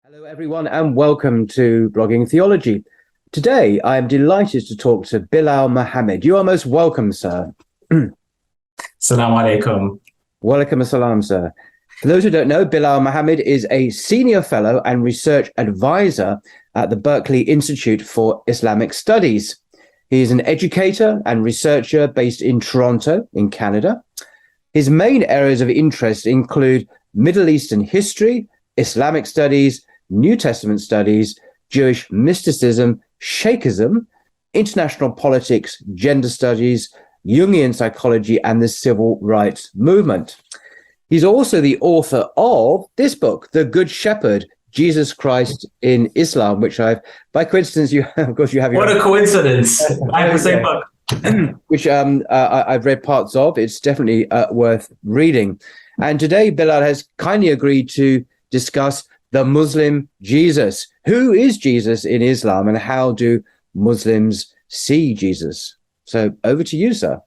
Hello, everyone, and welcome to Blogging Theology. Today, I am delighted to talk to Bilal Mohammed. You are most welcome, sir. Assalamu alaikum. Walaikum assalam, sir. For those who don't know, Bilal Mohammed is a senior fellow and research advisor at the Berkeley Institute for Islamic Studies. He is an educator and researcher based in Toronto, in Canada. His main areas of interest include Middle Eastern history, Islamic studies, New Testament studies, Jewish mysticism, Shaikhism, international politics, gender studies, Jungian psychology, and the civil rights movement. He's also the author of this book, The Good Shepherd, Jesus Christ in Islam, which I've, by coincidence, of course, you have. What a coincidence. I have the same book. Which I've read parts of. It's definitely worth reading. And today, Bilal has kindly agreed to discuss the Muslim Jesus. Who is Jesus in Islam, and how do Muslims see Jesus? So over to you, sir.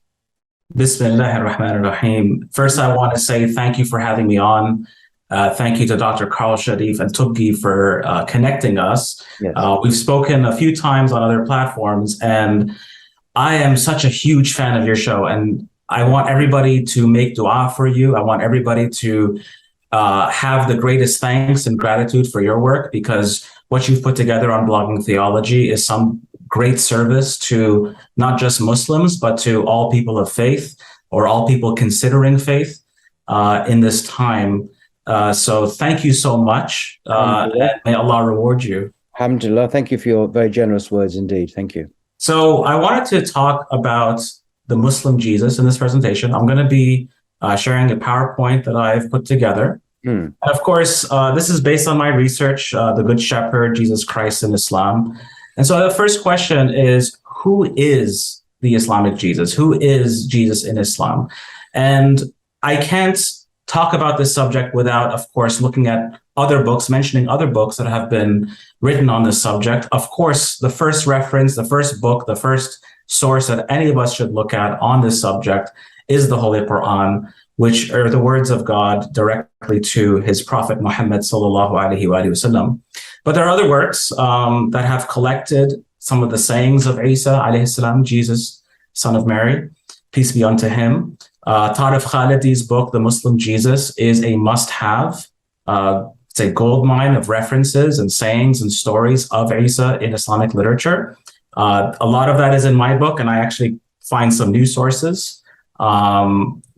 Bismillah ar-Rahman ar-Rahim. First, I want to say thank you for having me on. Thank you to Dr. Carl Sharif and Tubgi for connecting us. Yes. We've spoken a few times on other platforms, and I am such a huge fan of your show, and I want everybody to make dua for you. I want everybody to have the greatest thanks and gratitude for your work, because what you've put together on Blogging Theology is some great service to not just Muslims, but to all people of faith, or all people considering faith in this time. So thank you so much. And may Allah reward you. Alhamdulillah. Thank you for your very generous words indeed. Thank you. So I wanted to talk about the Muslim Jesus in this presentation. I'm going to be sharing a PowerPoint that I've put together. And of course, this is based on my research, The Good Shepherd, Jesus Christ in Islam. And so the first question is, who is the Islamic Jesus? Who is Jesus in Islam? And I can't talk about this subject without, of course, looking at other books, mentioning other books that have been written on this subject. Of course, the first reference, the first book, the first source that any of us should look at on this subject is the Holy Quran, which are the words of God directly to his prophet Muhammad sallallahu alaihi wasallam. But there are other works that have collected some of the sayings of Isa alayhi salam, Jesus, son of Mary, peace be unto him. Tarif Khalidi's book, The Muslim Jesus, is a must-have. It's a goldmine of references and sayings and stories of Isa in Islamic literature. A lot of that is in my book, and I actually find some new sources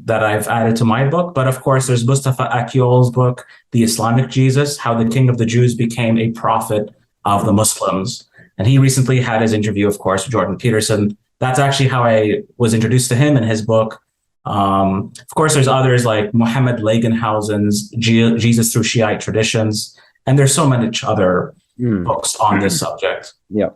that I've added to my book. But of course, there's Mustafa Akyol's book, The Islamic Jesus, How the King of the Jews Became a Prophet of the Muslims. And he recently had his interview, of course, with Jordan Peterson. That's actually how I was introduced to him in his book. Of course, there's others like Muhammad Lagenhausen's Jesus Through Shiite Traditions. And there's so many other books on this subject. Yeah.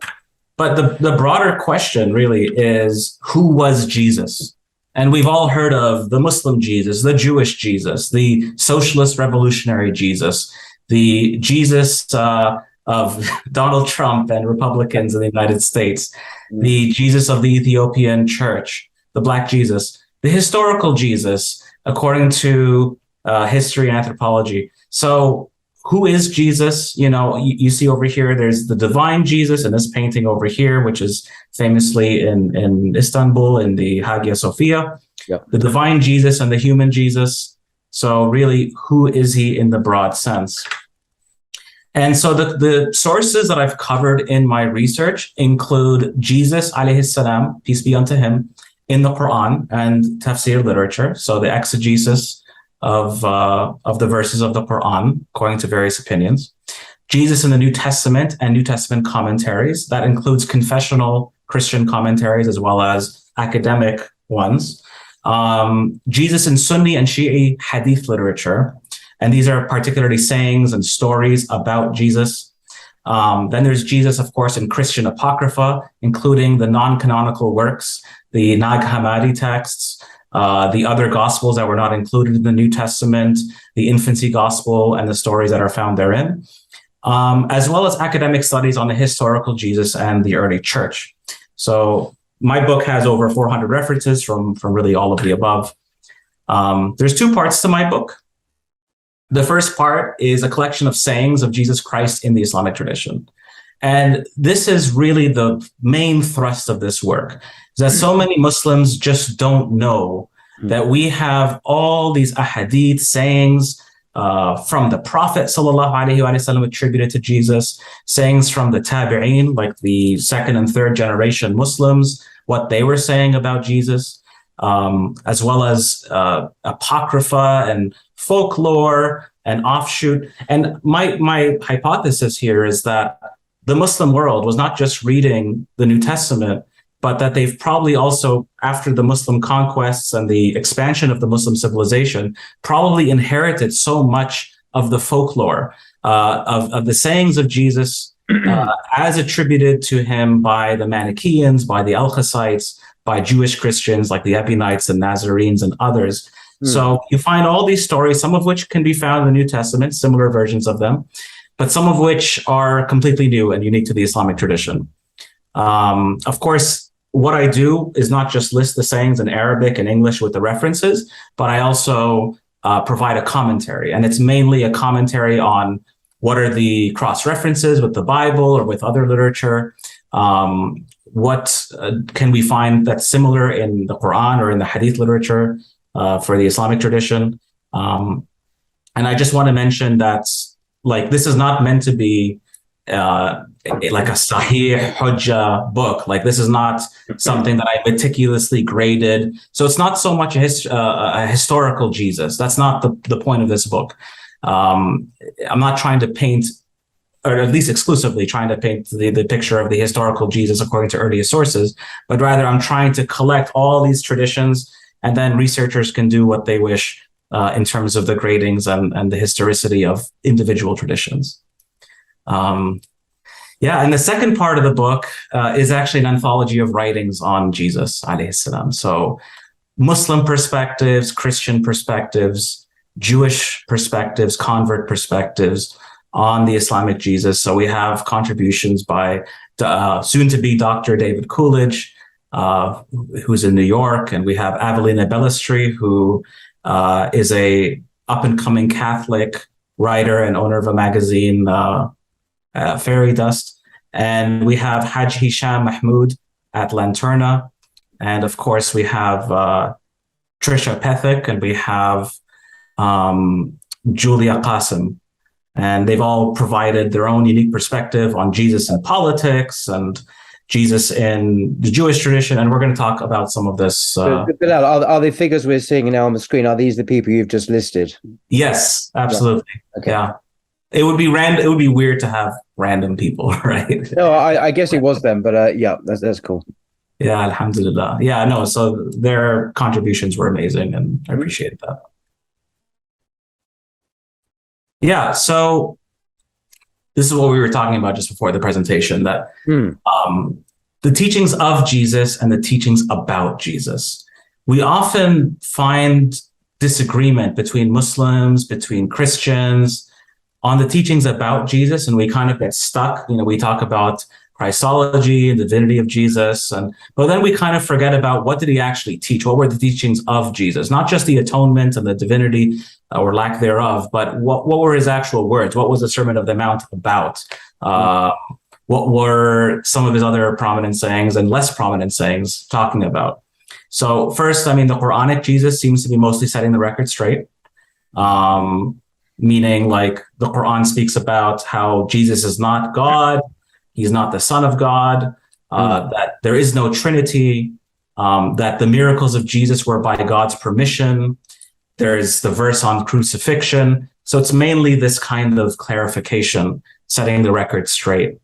But the broader question really is, who was Jesus? And we've all heard of the Muslim Jesus, the Jewish Jesus, the socialist revolutionary Jesus, the Jesus of Donald Trump and Republicans in the United States, the Jesus of the Ethiopian church, the Black Jesus, the historical Jesus, according to history and anthropology. So who is Jesus? You know, you see over here, there's the divine Jesus in this painting over here, which is famously in Istanbul in the Hagia Sophia. Yep. The divine Jesus and the human Jesus. So really, who is he in the broad sense? And so the sources that I've covered in my research include Jesus alayhi salam, peace be unto him, in the Quran and tafsir literature. So the exegesis of the verses of the Quran, according to various opinions. Jesus in the New Testament and New Testament commentaries. That includes confessional Christian commentaries as well as academic ones. Jesus in Sunni and Shi'i hadith literature. And these are particularly sayings and stories about Jesus. Then there's Jesus, of course, in Christian Apocrypha, including the non-canonical works, the Nag Hammadi texts, the other gospels that were not included in the New Testament, the infancy gospel, and the stories that are found therein, as well as academic studies on the historical Jesus and the early church. So my book has over 400 references from really all of the above. There's two parts to my book. The first part is a collection of sayings of Jesus Christ in the Islamic tradition. And this is really the main thrust of this work, is that so many Muslims just don't know that we have all these ahadith sayings from the Prophet sallallahu alaihi wasallam attributed to Jesus, sayings from the tabi'een, like the second and third generation Muslims, what they were saying about Jesus, as well as apocrypha and folklore and offshoot. And my hypothesis here is that the Muslim world was not just reading the New Testament, but that they've probably also, after the Muslim conquests and the expansion of the Muslim civilization, probably inherited so much of the folklore, of the sayings of Jesus as attributed to him by the Manichaeans, by the Alchacites, by Jewish Christians like the Ebionites and Nazarenes and others. So you find all these stories, some of which can be found in the New Testament, similar versions of them, but some of which are completely new and unique to the Islamic tradition. Of course, what I do is not just list the sayings in Arabic and English with the references, but I also provide a commentary. And it's mainly a commentary on what are the cross-references with the Bible or with other literature. What can we find that's similar in the Quran or in the hadith literature for the Islamic tradition? And I just want to mention that this is not meant to be like a Sahih Hujjah book. Like, this is not something that I meticulously graded. So it's not so much a historical Jesus. That's not the point of this book. I'm not trying to paint, or at least exclusively trying to paint the picture of the historical Jesus according to earlier sources, but rather I'm trying to collect all these traditions, and then researchers can do what they wish in terms of the gradings and the historicity of individual traditions. And the second part of the book is actually an anthology of writings on Jesus, alayhi salam. So Muslim perspectives, Christian perspectives, Jewish perspectives, convert perspectives on the Islamic Jesus. So we have contributions by soon-to-be Dr. David Coolidge, who's in New York, and we have Avelina Bellistri, who is a up-and-coming Catholic writer and owner of a magazine, Fairy Dust. And we have Haj Hisham Mahmood at Lanterna. And of course, we have Trisha Pethick, and we have Julia Qasim. And they've all provided their own unique perspective on Jesus in politics and Jesus in the Jewish tradition. And we're going to talk about some of this. Bilal, are the figures we're seeing now on the screen, are these the people you've just listed? Yes, absolutely. Yeah. Okay. Yeah. It would be random. It would be weird to have random people, right? No, I guess it was them, but yeah, that's cool. Yeah, alhamdulillah. Yeah, no, so their contributions were amazing, and I appreciate that. Yeah, so this is what we were talking about just before the presentation, that the teachings of Jesus and the teachings about Jesus. We often find disagreement between Muslims, between Christians, on the teachings about Jesus, and we kind of get stuck. We talk about Christology and the divinity of Jesus, but then we kind of forget about what did he actually teach? What were the teachings of Jesus? Not just the atonement and the divinity or lack thereof, but what were his actual words? What was the Sermon of the Mount about? What were some of his other prominent sayings and less prominent sayings talking about? So first, the Quranic Jesus seems to be mostly setting the record straight. Meaning, like, the Quran speaks about how Jesus is not God, he's not the Son of God, that there is no Trinity, that the miracles of Jesus were by God's permission. There's the verse on crucifixion. So it's mainly this kind of clarification, setting the record straight.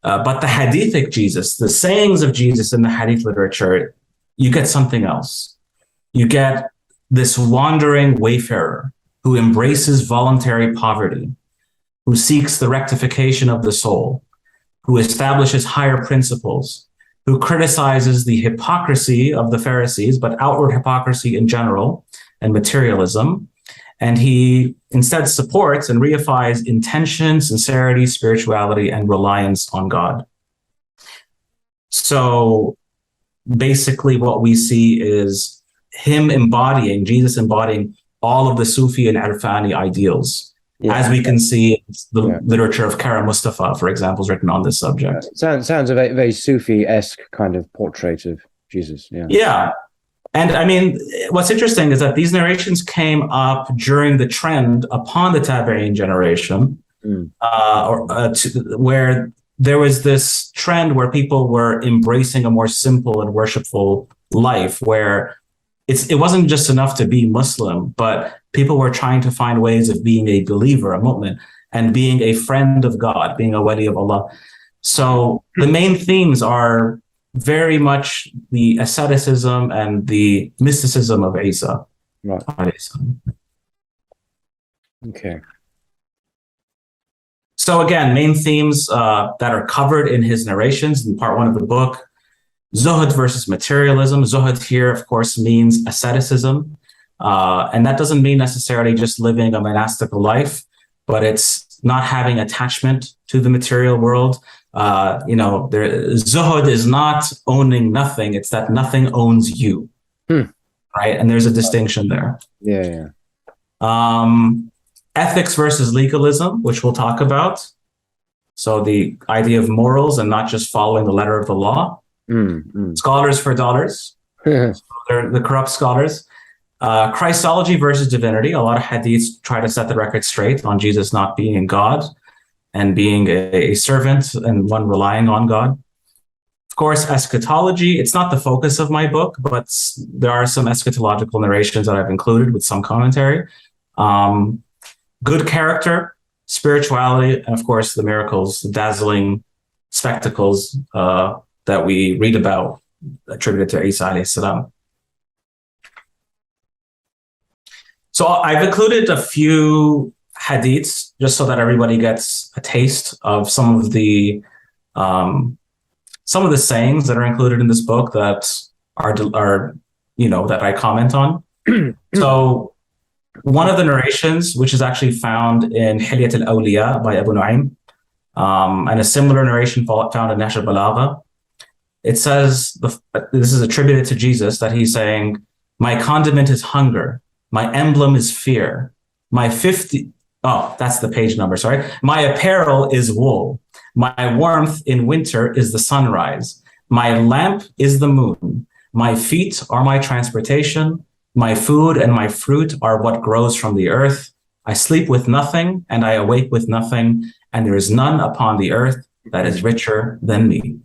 But the hadithic Jesus, the sayings of Jesus in the hadith literature, you get something else. You get this wandering wayfarer who embraces voluntary poverty, who seeks the rectification of the soul, who establishes higher principles, who criticizes the hypocrisy of the Pharisees, but outward hypocrisy in general and materialism. And he instead supports and reifies intention, sincerity, spirituality, and reliance on God. So basically what we see is Jesus embodying all of the Sufi and Irfani ideals. as we can see the literature of Kara Mustafa, for example, is written on this subject. Sounds a very, very Sufi-esque kind of portrait of Jesus. Yeah. And I mean, what's interesting is that these narrations came up during the trend upon the Tabi'in generation, where there was this trend where people were embracing a more simple and worshipful life, where it wasn't just enough to be Muslim, but people were trying to find ways of being a believer, a mu'min, and being a friend of God, being a wali of Allah. So the main themes are very much the asceticism and the mysticism of Isa. Right. Okay. So again, main themes that are covered in his narrations in part 1 of the book: Zuhud versus materialism. Zuhud here, of course, means asceticism. And that doesn't mean necessarily just living a monastical life, but it's not having attachment to the material world. Zuhud is not owning nothing. It's that nothing owns you. Right? And there's a distinction there. Yeah. Ethics versus legalism, which we'll talk about. So the idea of morals and not just following the letter of the law. Scholars for dollars. So they're the corrupt scholars. Christology versus divinity. A lot of hadiths try to set the record straight on Jesus not being God and being a servant and one relying on God. Of course, eschatology. It's not the focus of my book, but there are some eschatological narrations that I've included with some commentary. Good character, spirituality, and of course the miracles, the dazzling spectacles that we read about attributed to Isa alayhi salam. So I've included a few hadiths just so that everybody gets a taste of some of the sayings that are included in this book that are that I comment on. So one of the narrations, which is actually found in Hilyat al-Awliya by Abu Nu'aym, and a similar narration found in Nahj al-Balagha, it says, this is attributed to Jesus, that he's saying, "My condiment is hunger, my emblem is fear, that's the page number, sorry. My apparel is wool, my warmth in winter is the sunrise, my lamp is the moon, my feet are my transportation, my food and my fruit are what grows from the earth. I sleep with nothing and I awake with nothing, and there is none upon the earth that is richer than me."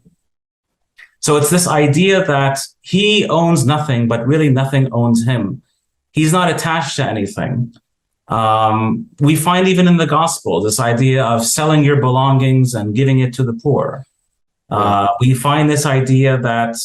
So it's this idea that he owns nothing, but really nothing owns him. He's not attached to anything. We find even in the gospel this idea of selling your belongings and giving it to the poor. We find this idea that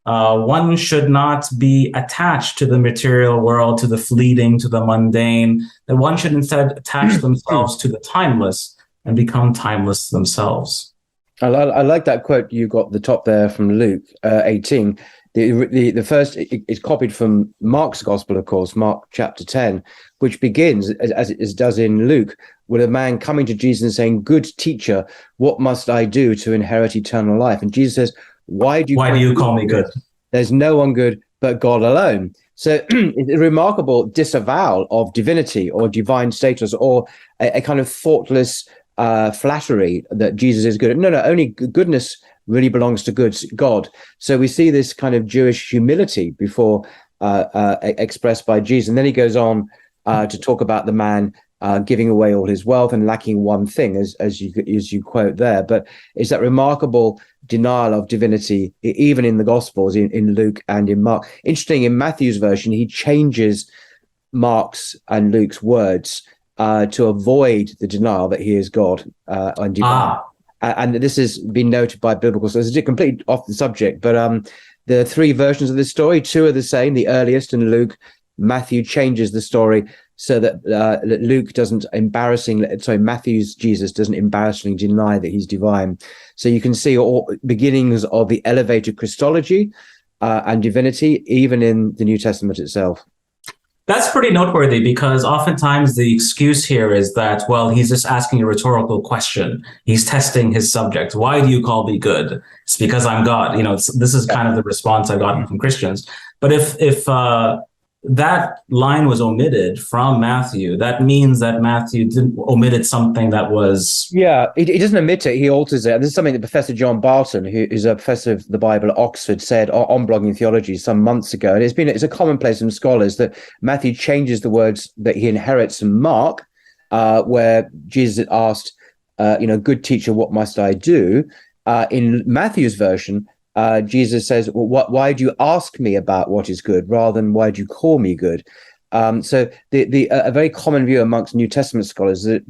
one should not be attached to the material world, to the fleeting, to the mundane, that one should instead attach themselves to the timeless and become timeless themselves. I like that quote you got at the top there from Luke 18. The first is copied from Mark's gospel, of course, Mark chapter 10, which begins, as it does in Luke, with a man coming to Jesus and saying, "Good teacher, what must I do to inherit eternal life?" And Jesus says, Why do you call me good? There's no one good but God alone. So it's a remarkable disavowal of divinity or divine status, or a kind of thoughtless flattery that Jesus is good. No, only goodness really belongs to God. So we see this kind of Jewish humility before expressed by Jesus. And then he goes on to talk about the man giving away all his wealth and lacking one thing, as you quote there. But it's that remarkable denial of divinity, even in the Gospels, in Luke and in Mark. Interesting, in Matthew's version, he changes Mark's and Luke's words to avoid the denial that he is God and divine. And this has been noted by biblical sources. It's completely off the subject, but the three versions of this story, two are the same, the earliest and Luke. Matthew changes the story so that Matthew's Jesus doesn't embarrassingly deny that he's divine. So you can see all beginnings of the elevated Christology and divinity, even in the New Testament itself. That's pretty noteworthy, because oftentimes the excuse here is that, well, he's just asking a rhetorical question. He's testing his subject. Why do you call me good? It's because I'm God. This is kind of the response I've gotten from Christians. But if that line was omitted from Matthew, that means that Matthew omitted something that was... Yeah, he doesn't omit it, he alters it. This is something that Professor John Barton, who is a professor of the Bible at Oxford, said on Blogging Theology some months ago. And it's a commonplace in scholars that Matthew changes the words that he inherits from Mark, where Jesus asked, good teacher, what must I do? In Matthew's version, Jesus says, well, why do you ask me about what is good rather than why do you call me good? So a very common view amongst New Testament scholars that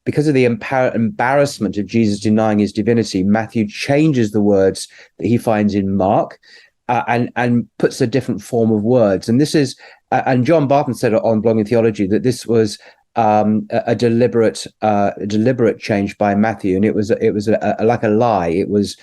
because of the embarrassment of Jesus denying his divinity, Matthew changes the words that he finds in Mark and puts a different form of words. And this is, and John Barton said on Blogging Theology that this was a deliberate change by Matthew, and it was like a lie. It was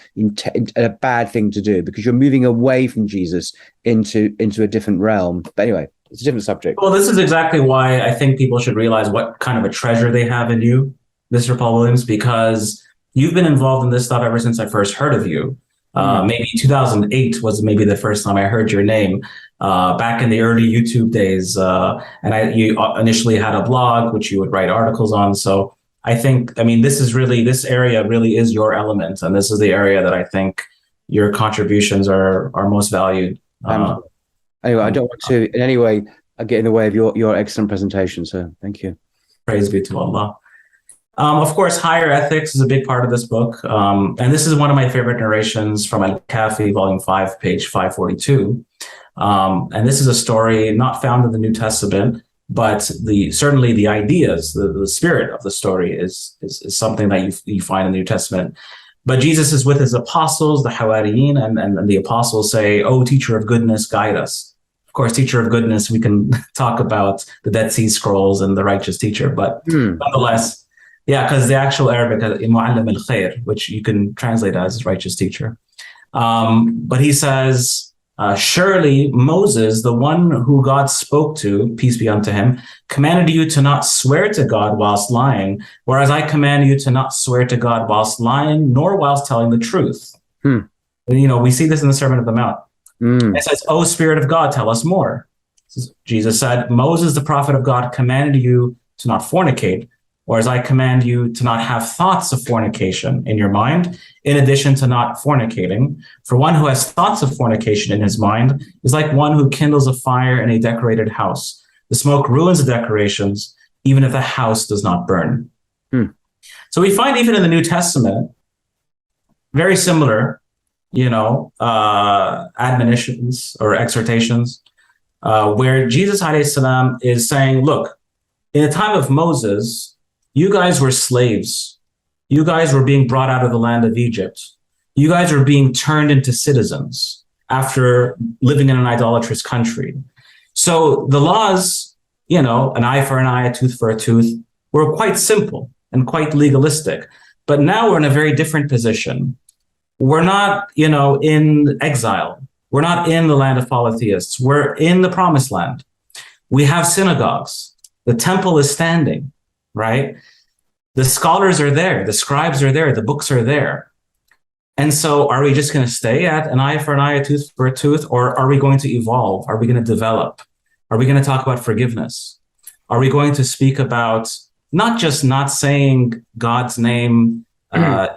a bad thing to do because you're moving away from Jesus into a different realm. But anyway, it's a different subject. Well, this is exactly why I think people should realize what kind of a treasure they have in you, Mr. Paul Williams, because you've been involved in this stuff ever since I first heard of you. Maybe 2008 was maybe the first time I heard your name. Back in the early YouTube days, and you initially had a blog which you would write articles on. So this area really is your element, and this is the area that I think your contributions are most valued. Anyway, I don't want to in any way get in the way of your excellent presentation. So thank you. Praise be to Allah. Of course, higher ethics is a big part of this book, and this is one of my favorite narrations from Al-Kafi, Volume 5, page 542. And this is a story not found in the New Testament, but certainly the ideas, the spirit of the story is something that you find in the New Testament. But Jesus is with his apostles, the Hawariyin, and the apostles say, "Oh, teacher of goodness, guide us." Of course, teacher of goodness, we can talk about the Dead Sea Scrolls and the righteous teacher, but nonetheless, yeah, because the actual Arabic, Mu'allim al-Khair, which you can translate as righteous teacher. But he says, surely Moses, the one who God spoke to, peace be unto him, commanded you to not swear to God whilst lying, whereas I command you to not swear to God whilst lying, nor whilst telling the truth. We see this in the Sermon of the Mount. It says, "O Spirit of God, tell us more." Jesus said, "Moses, the prophet of God, commanded you to not fornicate, whereas I command you to not have thoughts of fornication in your mind, in addition to not fornicating. For one who has thoughts of fornication in his mind is like one who kindles a fire in a decorated house. The smoke ruins the decorations, even if the house does not burn." So we find even in the New Testament, very similar, admonitions or exhortations, where Jesus ﷺ is saying, look, in the time of Moses, you guys were slaves. You guys were being brought out of the land of Egypt. You guys were being turned into citizens after living in an idolatrous country. So the laws, an eye for an eye, a tooth for a tooth, were quite simple and quite legalistic. But now we're in a very different position. We're not, in exile. We're not in the land of polytheists. We're in the promised land. We have synagogues. The temple is standing, right? The scholars are there. The scribes are there. The books are there. And so are we just going to stay at an eye for an eye, a tooth for a tooth? Or are we going to evolve? Are we going to develop? Are we going to talk about forgiveness? Are we going to speak about not just not saying God's name when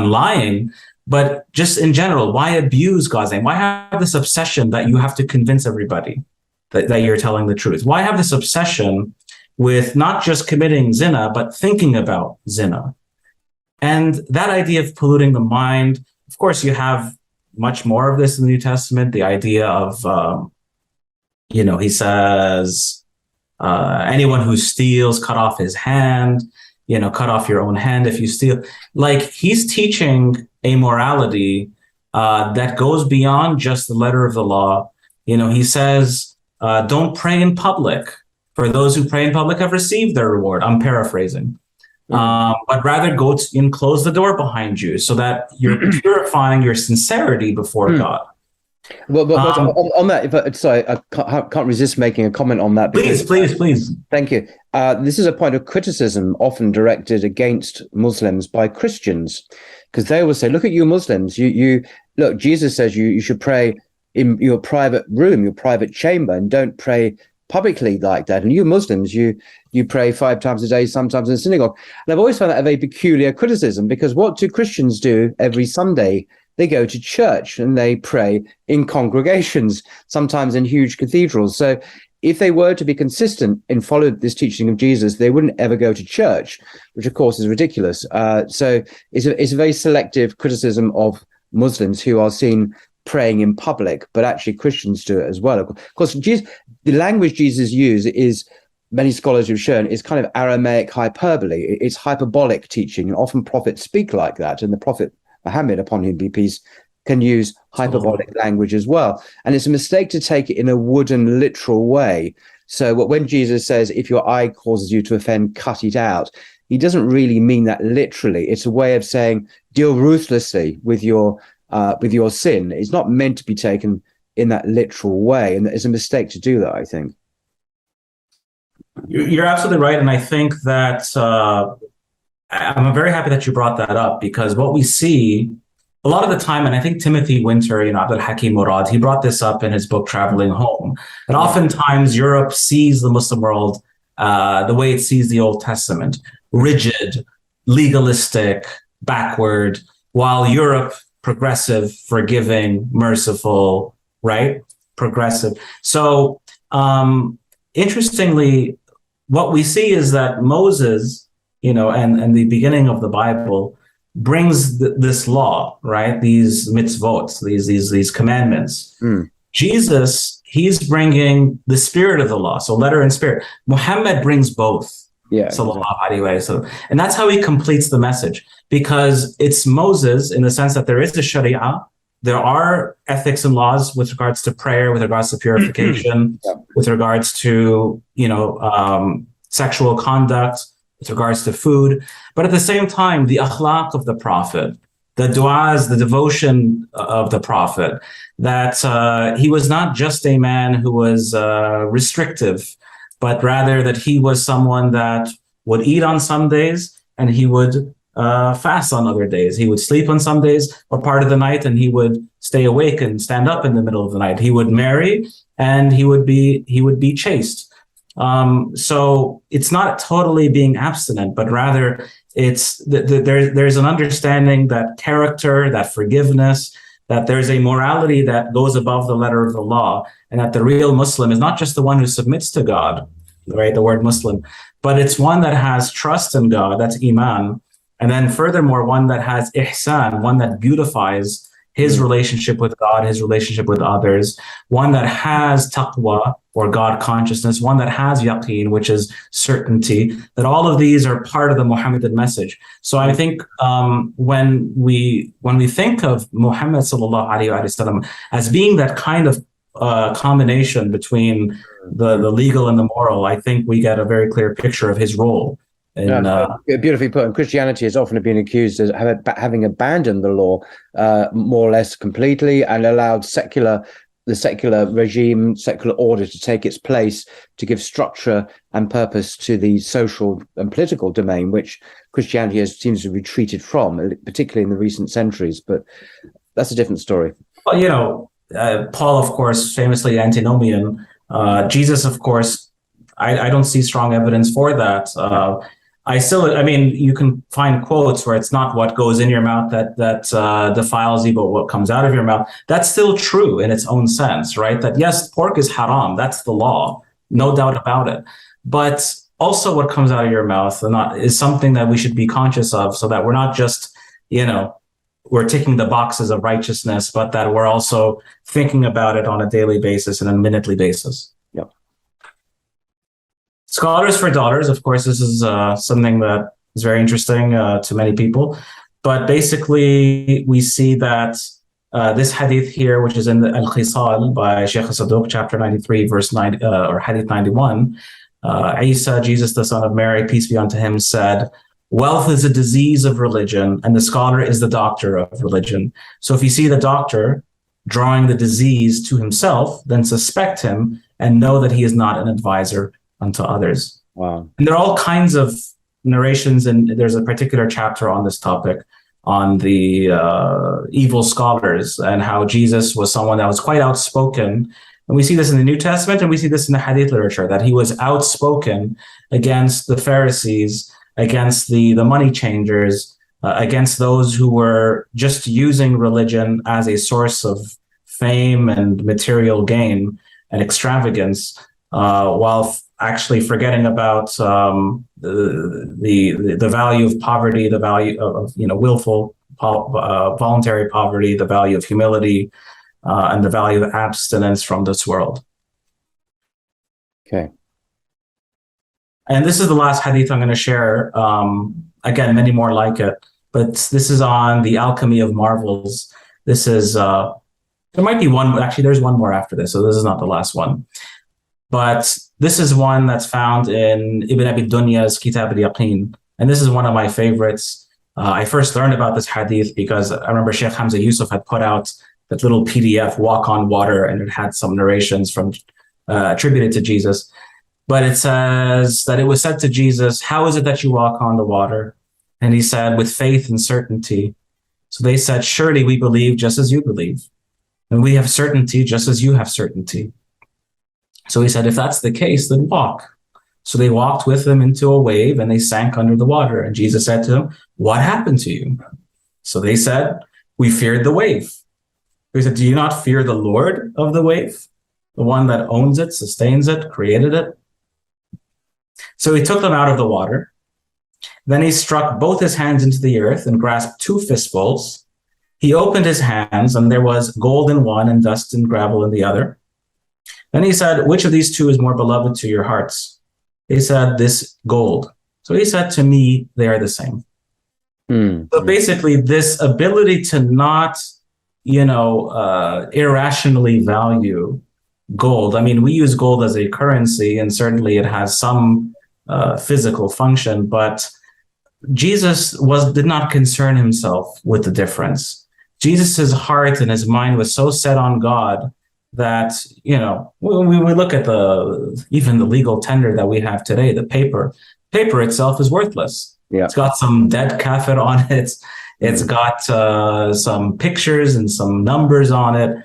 lying, but just in general, why abuse God's name? Why have this obsession that you have to convince everybody that you're telling the truth? Why have this obsession with not just committing zina, but thinking about zina? And that idea of polluting the mind, of course, you have much more of this in the New Testament. The idea of, he says, anyone who steals, cut off his hand, cut off your own hand if you steal. Like, he's teaching a morality that goes beyond just the letter of the law. He says, don't pray in public. For those who pray in public have received their reward. I'm paraphrasing. But rather go and close the door behind you so that you're purifying your sincerity before God. Well, on that, sorry, I can't resist making a comment on that. Please. Thank you. This is a point of criticism often directed against Muslims by Christians, because they will say, look at you Muslims, you look, Jesus says you should pray, in your private room, your private chamber, and don't pray publicly like that. And you Muslims, you pray 5 times a day, sometimes in the synagogue. And I've always found that a very peculiar criticism, because what do Christians do every Sunday? They go to church and they pray in congregations, sometimes in huge cathedrals. So if they were to be consistent in following this teaching of Jesus, they wouldn't ever go to church, which of course is ridiculous. So it's a very selective criticism of Muslims who are seen praying in public, but actually Christians do it as well. Of course, the language Jesus used is, many scholars have shown, is kind of Aramaic hyperbole. It's hyperbolic teaching, and often prophets speak like that. And the prophet Muhammad, upon him be peace, can use hyperbolic language as well. And it's a mistake to take it in a wooden, literal way. So when Jesus says, if your eye causes you to offend, cut it out, he doesn't really mean that literally. It's a way of saying, deal ruthlessly with your sin. It's not meant to be taken in that literal way. And it's a mistake to do that, I think. You're absolutely right. And I think that I'm very happy that you brought that up, because what we see a lot of the time, and I think Timothy Winter, Abdul Hakim Murad, he brought this up in his book, Traveling Home, that oftentimes Europe sees the Muslim world the way it sees the Old Testament, rigid, legalistic, backward, while Europe, progressive, forgiving, merciful, right? Progressive. So interestingly, what we see is that Moses, and the beginning of the Bible brings this law, right? These mitzvot, these commandments. Jesus, he's bringing the spirit of the law, so letter and spirit. Muhammad brings both. Yeah. Sallallahu alaihi wasallam. And that's how he completes the message, because it's Moses in the sense that there is a sharia, there are ethics and laws with regards to prayer, with regards to purification, with regards to, sexual conduct, with regards to food. But at the same time, the akhlaq of the Prophet, the du'as, the devotion of the Prophet, that he was not just a man who was restrictive, but rather that he was someone that would eat on some days and he would fast on other days. He would sleep on some days or part of the night, and he would stay awake and stand up in the middle of the night. He would marry, and he would be chaste. So it's not totally being abstinent, but rather it's there's an understanding that character, that forgiveness, that there's a morality that goes above the letter of the law, and that the real Muslim is not just the one who submits to God, right? The word Muslim, but it's one that has trust in God, that's iman. And then furthermore, one that has ihsan, one that beautifies his relationship with God, his relationship with others, one that has taqwa or God consciousness, one that has yaqeen, which is certainty, that all of these are part of the Muhammadan message. So I think when we think of Muhammad sallallahu alaihi wasallam as being that kind of combination between the legal and the moral, I think we get a very clear picture of his role. Beautifully put. And Christianity has often been accused of having abandoned the law more or less completely and allowed the secular regime, secular order to take its place, to give structure and purpose to the social and political domain, which Christianity seems to have retreated from, particularly in the recent centuries. But that's a different story. Well, Paul, of course, famously antinomian. Jesus, of course, I don't see strong evidence for that. You can find quotes where it's not what goes in your mouth that defiles you, but what comes out of your mouth. That's still true in its own sense, right? That yes, pork is haram. That's the law, no doubt about it. But also what comes out of your mouth is something that we should be conscious of, so that we're not just, we're ticking the boxes of righteousness, but that we're also thinking about it on a daily basis and a minutely basis. Yep. Scholars for daughters, of course, this is something that is very interesting to many people. But basically, we see that this hadith here, which is in the Al-Khisal by Sheikh Saduq, chapter 93, verse 9, or hadith 91, Isa, Jesus, the son of Mary, peace be unto him, said, "Wealth is a disease of religion, and the scholar is the doctor of religion. So if you see the doctor drawing the disease to himself, then suspect him and know that he is not an advisor unto others." Wow. And there are all kinds of narrations, and there's a particular chapter on this topic on the evil scholars, and how Jesus was someone that was quite outspoken. And we see this in the New Testament, and we see this in the hadith literature, that he was outspoken against the Pharisees, against the money changers, against those who were just using religion as a source of fame and material gain and extravagance, while actually forgetting about the value of poverty, the value of willful voluntary poverty, the value of humility, and the value of abstinence from this world. Okay. And this is the last hadith I'm going to share. Again, many more like it, but this is on the alchemy of marvels. This is, there might be one, actually there's one more after this, so this is not the last one. But this is one that's found in Ibn Abi Dunya's Kitab al-Yaqeen. And this is one of my favorites. I first learned about this hadith because I remember Sheikh Hamza Yusuf had put out that little PDF, Walk on Water, and it had some narrations from attributed to Jesus. But it says that it was said to Jesus, how is it that you walk on the water? And he said, with faith and certainty. So they said, surely we believe just as you believe. And we have certainty just as you have certainty. So he said, if that's the case, then walk. So they walked with him into a wave and they sank under the water. And Jesus said to them, what happened to you? So they said, we feared the wave. He said, do you not fear the Lord of the wave? The one that owns it, sustains it, created it? So he took them out of the water. Then he struck both his hands into the earth and grasped two fistfuls. He opened his hands, and there was gold in one and dust and gravel in the other. Then he said, which of these two is more beloved to your hearts? They said, this gold. So he said, to me, they are the same. So basically, this ability to not, irrationally value gold. I mean, we use gold as a currency, and certainly it has some physical function, but Jesus did not concern himself with the difference. Jesus's heart and his mind was so set on God that, when we look at even the legal tender that we have today, the paper itself is worthless. Yeah. It's got some dead kafir on it. It's got some pictures and some numbers on it.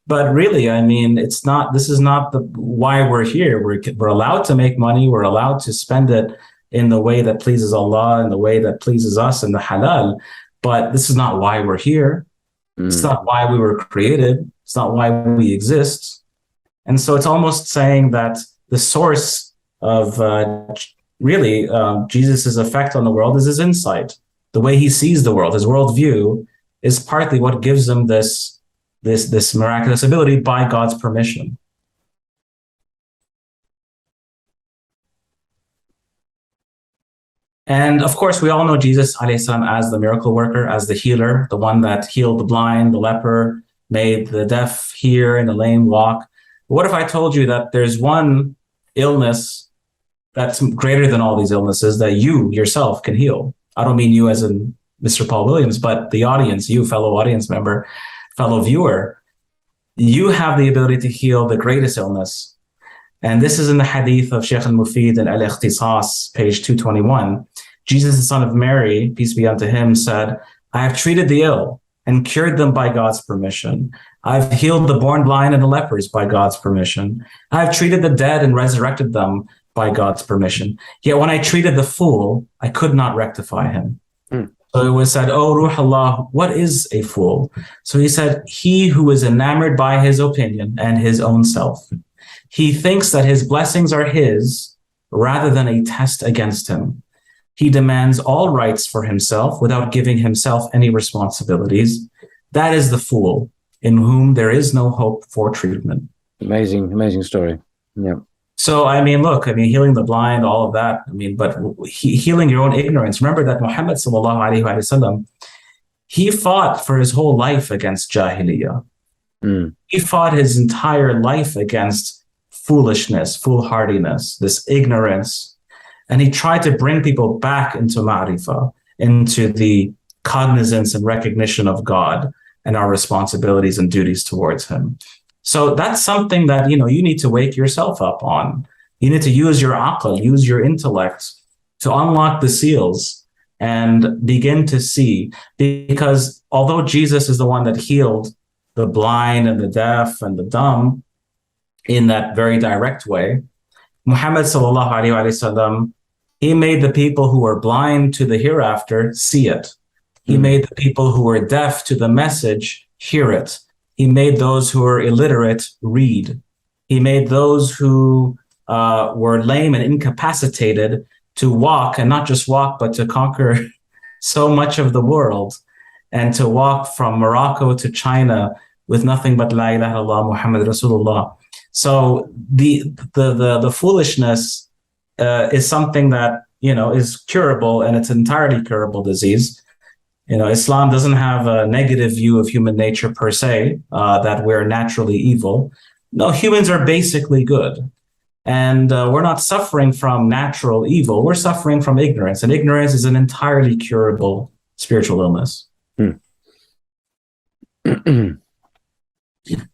But really, I mean, this is not why we're here. We're allowed to make money. We're allowed to spend it in the way that pleases Allah, in the way that pleases us, in the halal. But this is not why we're here. It's not why we were created. It's not why we exist. And so it's almost saying that the source of Jesus's effect on the world is his insight. The way he sees the world, his worldview, is partly what gives him this miraculous ability by God's permission. And of course, we all know Jesus alayhi salam as the miracle worker, as the healer, the one that healed the blind, the leper, made the deaf hear and the lame walk. But what if I told you that there's one illness that's greater than all these illnesses that you yourself can heal? I don't mean you as in Mr. Paul Williams, but the audience, you fellow audience member, fellow viewer. You have the ability to heal the greatest illness. And this is in the hadith of Sheikh al-Mufid and al-Ikhtisas, page 221. Jesus, the son of Mary, peace be unto him, said, I have treated the ill and cured them by God's permission. I've healed the born blind and the lepers by God's permission. I have treated the dead and resurrected them by God's permission. Yet when I treated the fool, I could not rectify him. So it was said, oh, Ruh Allah, what is a fool? So he said, he who is enamored by his opinion and his own self. He thinks that his blessings are his rather than a test against him. He demands all rights for himself without giving himself any responsibilities. That is the fool in whom there is no hope for treatment. Amazing story. Yeah. So, healing the blind, all of that. But healing your own ignorance. Remember that Muhammad sallallahu alaihi wasallam, he fought for his whole life against Jahiliyyah. He fought his entire life against foolishness, foolhardiness, this ignorance. And he tried to bring people back into ma'rifah, into the cognizance and recognition of God and our responsibilities and duties towards him. So that's something that, you need to wake yourself up on. You need to use your aql, use your intellect to unlock the seals and begin to see. Because although Jesus is the one that healed the blind and the deaf and the dumb in that very direct way, Muhammad sallallahu alaihi wasallam, he made the people who were blind to the hereafter see it. He made the people who were deaf to the message hear it. He made those who were illiterate read. He made those who were lame and incapacitated to walk, and not just walk, but to conquer so much of the world, and to walk from Morocco to China with nothing but La ilaha illallah Muhammad Rasulullah. So the foolishness is something that, is curable, and it's an entirely curable disease. Islam doesn't have a negative view of human nature per se, that we're naturally evil. No, humans are basically good. And we're not suffering from natural evil. We're suffering from ignorance. And ignorance is an entirely curable spiritual illness.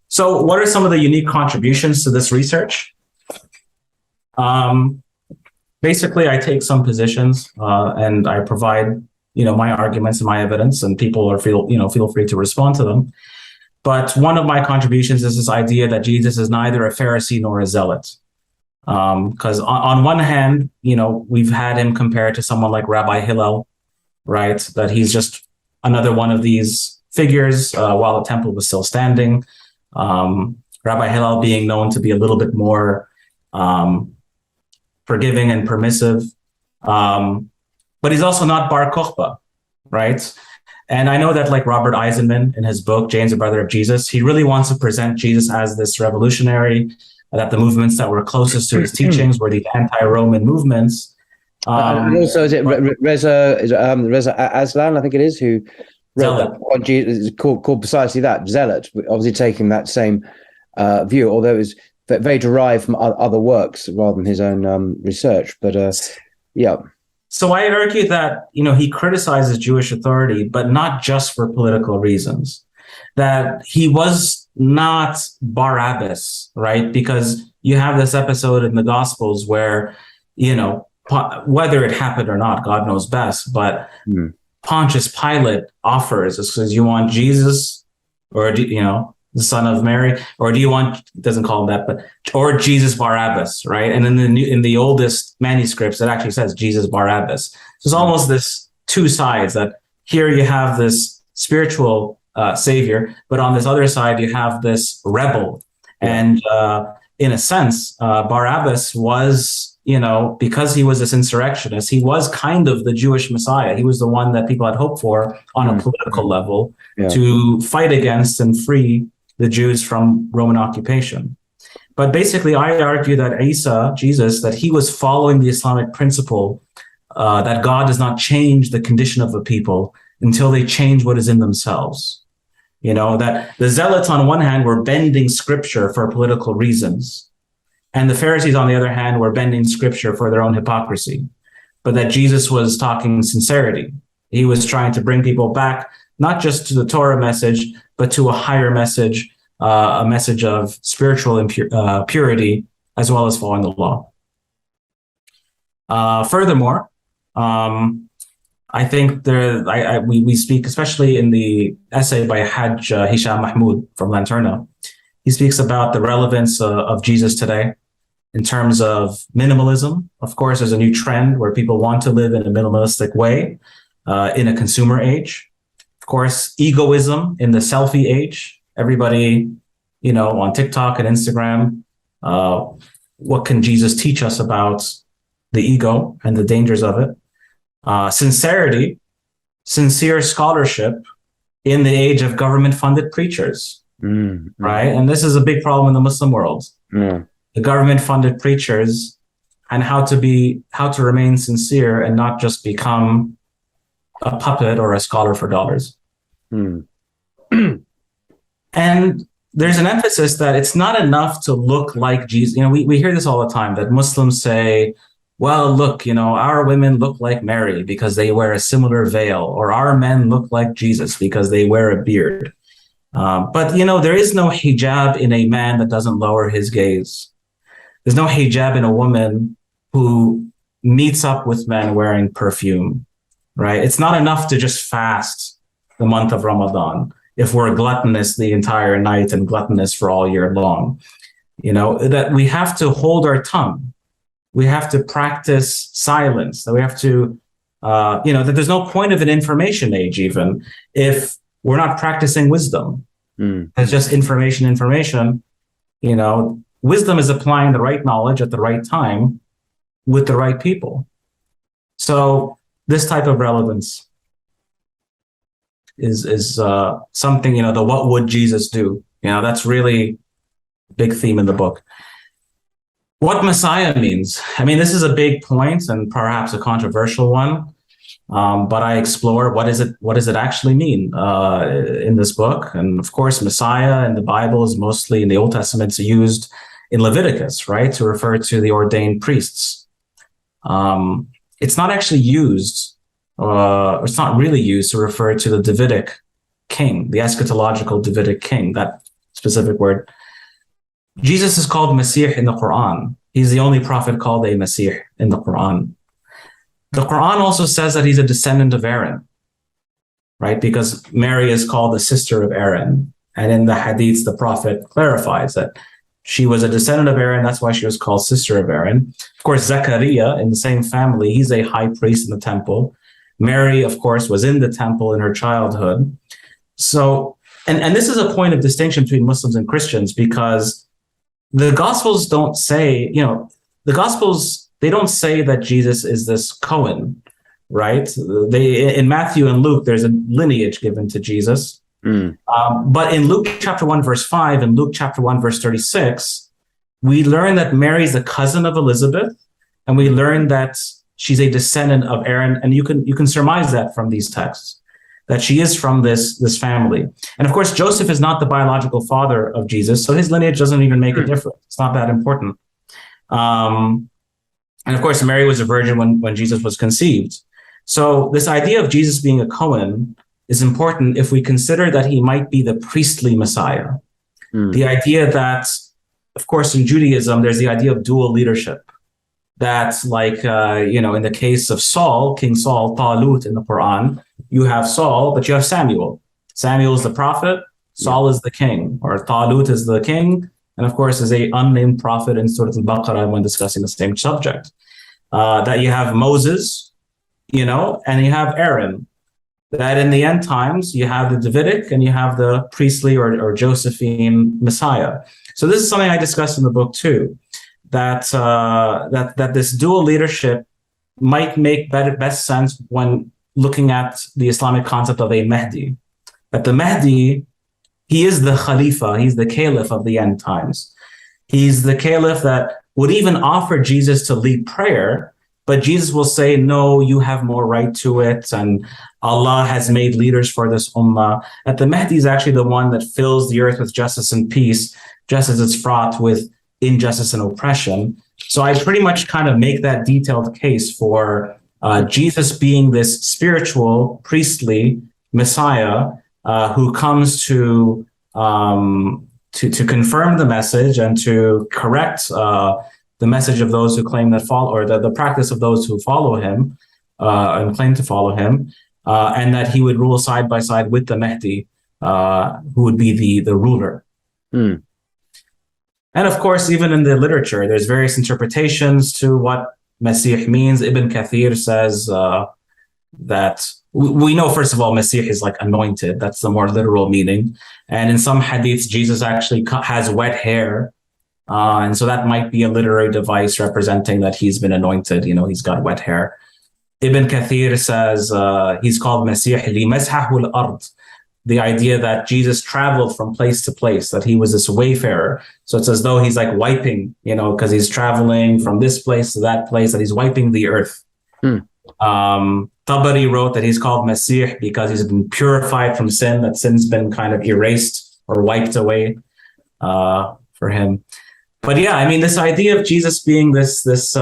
So what are some of the unique contributions to this research? Basically, I take some positions and I provide my arguments and my evidence, and people feel free to respond to them. But one of my contributions is this idea that Jesus is neither a Pharisee nor a zealot. Because on one hand, we've had him compared to someone like Rabbi Hillel, right? That he's just another one of these figures while the temple was still standing. Rabbi Hillel being known to be a little bit more forgiving and permissive. But he's also not Bar Kokhba, right? And I know that, like Robert Eisenman in his book, James, a Brother of Jesus, he really wants to present Jesus as this revolutionary, that the movements that were closest to his teachings were the anti-Roman movements. And also, is it Reza Aslan, I think it is, who wrote that on Jesus, called precisely that, Zealot, obviously taking that same view, although it was very derived from other works rather than his own research. But yeah. So I argue that, he criticizes Jewish authority, but not just for political reasons. That he was not Barabbas, right? Because you have this episode in the Gospels where, whether it happened or not, God knows best, but Pontius Pilate offers, says, you want Jesus, or the son of Mary, or do you want, it doesn't call him that, but, or Jesus Barabbas, right? And in the oldest manuscripts, it actually says Jesus Barabbas. So it's almost this two sides, that here you have this spiritual savior, but on this other side, you have this rebel. And in a sense, Barabbas was, because he was this insurrectionist, he was kind of the Jewish Messiah. He was the one that people had hoped for on a political level to fight against and free the Jews from Roman occupation. But basically, I argue that Jesus, that he was following the Islamic principle that God does not change the condition of a people until they change what is in themselves. That the Zealots on one hand were bending scripture for political reasons, and the Pharisees on the other hand were bending scripture for their own hypocrisy. But that Jesus was talking sincerity. He was trying to bring people back, not just to the Torah message, but to a higher message, a message of spiritual purity, as well as following the law. Furthermore, I think we speak, especially in the essay by Hajj Hisham Mahmoud from Lanterna, he speaks about the relevance of Jesus today in terms of minimalism. Of course, there's a new trend where people want to live in a minimalistic way in a consumer age. Of course, egoism in the selfie age. Everybody, on TikTok and Instagram, what can Jesus teach us about the ego and the dangers of it? Sincerity, sincere scholarship in the age of government-funded preachers, right? And this is a big problem in the Muslim world. The government-funded preachers, and how to remain sincere and not just become a puppet or a scholar for dollars. And there's an emphasis that it's not enough to look like Jesus. We hear this all the time, that Muslims say, well, look, our women look like Mary because they wear a similar veil, or our men look like Jesus because they wear a beard. But there is no hijab in a man that doesn't lower his gaze. There's no hijab in a woman who meets up with men wearing perfume. right? It's not enough to just fast the month of Ramadan if we're gluttonous the entire night and gluttonous for all year long. That we have to hold our tongue. We have to practice silence. That we have to, that there's no point of an information age even if we're not practicing wisdom. It's just information. Wisdom is applying the right knowledge at the right time with the right people. So this type of relevance is something, the what would Jesus do? That's really a big theme in the book. What Messiah means. I mean, this is a big point and perhaps a controversial one, but I explore what does it actually mean in this book. And of course, Messiah in the Bible is mostly in the Old Testament, it's used in Leviticus, right, to refer to the ordained priests. It's not actually used, it's not really used to refer to the Davidic king, the eschatological Davidic king, that specific word. Jesus is called Masih in the Quran. He's the only prophet called a Masih in the Quran. The Quran also says that he's a descendant of Aaron, right? Because Mary is called the sister of Aaron. And in the hadiths, the prophet clarifies that she was a descendant of Aaron. That's why she was called sister of Aaron. Of course, Zechariah, in the same family, he's a high priest in the temple. Mary, of course, was in the temple in her childhood. So, and this is a point of distinction between Muslims and Christians, because the Gospels don't say, they don't say that Jesus is this Cohen, right? In Matthew and Luke, there's a lineage given to Jesus. But in Luke chapter 1, verse 5, and Luke chapter 1, verse 36, we learn that Mary's a cousin of Elizabeth, and we learn that she's a descendant of Aaron, and you can surmise that from these texts, that she is from this family. And of course, Joseph is not the biological father of Jesus, so his lineage doesn't even make a difference. It's not that important. And of course, Mary was a virgin when Jesus was conceived. So this idea of Jesus being a Cohen is important if we consider that he might be the priestly Messiah. The idea that, of course, in Judaism, there's the idea of dual leadership. That's like, in the case of Saul, King Saul, Talut in the Quran, you have Saul, but you have Samuel. Samuel is the prophet, Saul is the king, or Talut is the king, and of course is a unnamed prophet in Surah Al-Baqarah when discussing the same subject. That you have Moses, and you have Aaron. That in the end times, you have the Davidic and you have the priestly or Josephine Messiah. So this is something I discussed in the book too, that this dual leadership might make best sense when looking at the Islamic concept of a Mahdi. That the Mahdi, he is the Khalifa, he's the Caliph of the end times. He's the Caliph that would even offer Jesus to lead prayer, but Jesus will say, no, you have more right to it, and Allah has made leaders for this ummah. That the Mahdi is actually the one that fills the earth with justice and peace, just as it's fraught with injustice and oppression. So I pretty much kind of make that detailed case for Jesus being this spiritual, priestly Messiah who comes to confirm the message and to correct the message of those who claim that follow, or the practice of those who follow him and claim to follow him, and that he would rule side by side with the Mahdi, who would be the ruler. And of course, even in the literature, there's various interpretations to what Masih means. Ibn Kathir says that we know, first of all, Masih is like anointed. That's the more literal meaning. And in some hadiths, Jesus actually has wet hair. And so that might be a literary device representing that he's been anointed. He's got wet hair. Ibn Kathir says he's called Masih li-mazhahu al-ard. The idea that Jesus traveled from place to place, that he was this wayfarer. So it's as though he's like wiping, because he's traveling from this place to that place, that he's wiping the earth. Tabari wrote that he's called Masih because he's been purified from sin, that sin's been kind of erased or wiped away for him. But yeah, I mean, this idea of Jesus being this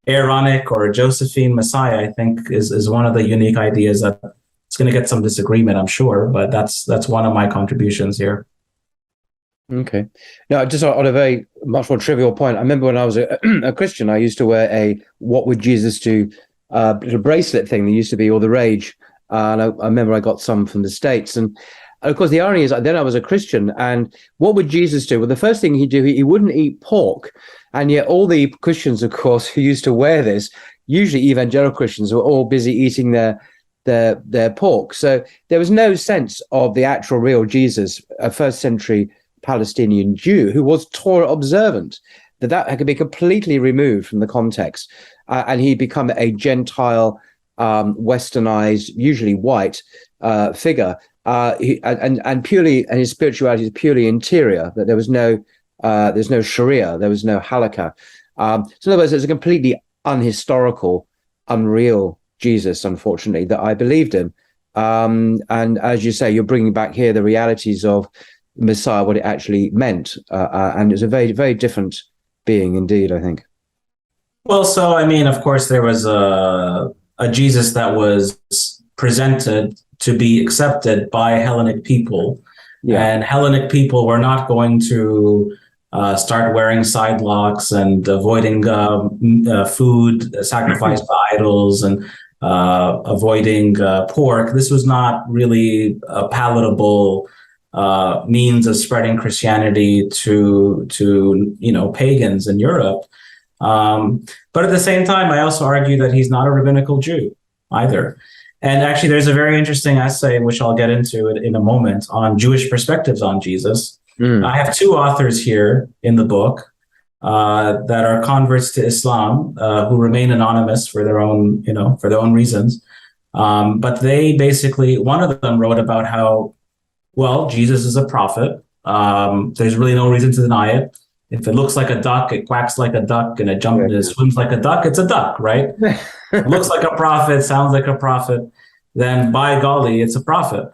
Aaronic or Josephine Messiah, I think is one of the unique ideas that it's going to get some disagreement, I'm sure, but that's one of my contributions here. Okay. Now, just on a very much more trivial point, I remember when I was a Christian, I used to wear a "What would Jesus do" little bracelet thing that used to be all the rage. And I remember I got some from the States. And of course, the irony is then I was a Christian. And what would Jesus do? Well, the first thing he'd do, he wouldn't eat pork. And yet all the Christians, of course, who used to wear this, usually evangelical Christians, were all busy eating their pork. So there was no sense of the actual real Jesus, a first century Palestinian Jew who was Torah observant, that could be completely removed from the context. And he'd become a Gentile, westernized, usually white figure. And his spirituality is purely interior, that there's no Sharia, there was no halakha. So in other words, there's a completely unhistorical, unreal Jesus, unfortunately, that I believed in. And as you say, you're bringing back here the realities of Messiah, what it actually meant. And it's a very, very different being indeed, I think. Well, so, I mean, of course, there was a Jesus that was presented to be accepted by Hellenic people. Yeah. And Hellenic people were not going to start wearing side locks and avoiding food sacrificed to idols and avoiding pork. This was not really a palatable means of spreading Christianity to pagans in Europe. But at the same time, I also argue that he's not a rabbinical Jew either. And actually, there's a very interesting essay, which I'll get into in a moment, on Jewish perspectives on Jesus. I have two authors here in the book that are converts to Islam, who remain anonymous for their own, reasons. But they basically, one of them wrote about how, well, Jesus is a prophet. There's really no reason to deny it. If it looks like a duck, it quacks like a duck, and it swims like a duck, it's a duck, right? It looks like a prophet, sounds like a prophet, then by golly, it's a prophet.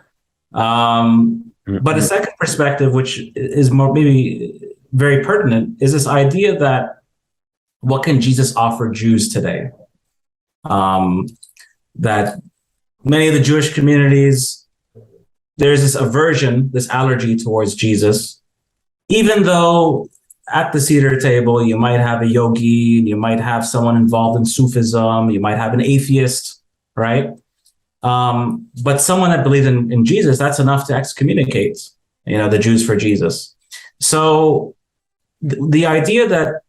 But a second perspective, which is more maybe very pertinent, is this idea that what can Jesus offer Jews today? That many of the Jewish communities, there's this aversion, this allergy towards Jesus, even though at the Seder table, you might have a yogi, you might have someone involved in Sufism, you might have an atheist, right? But someone that believes in Jesus, that's enough to excommunicate, the Jews for Jesus. So the idea that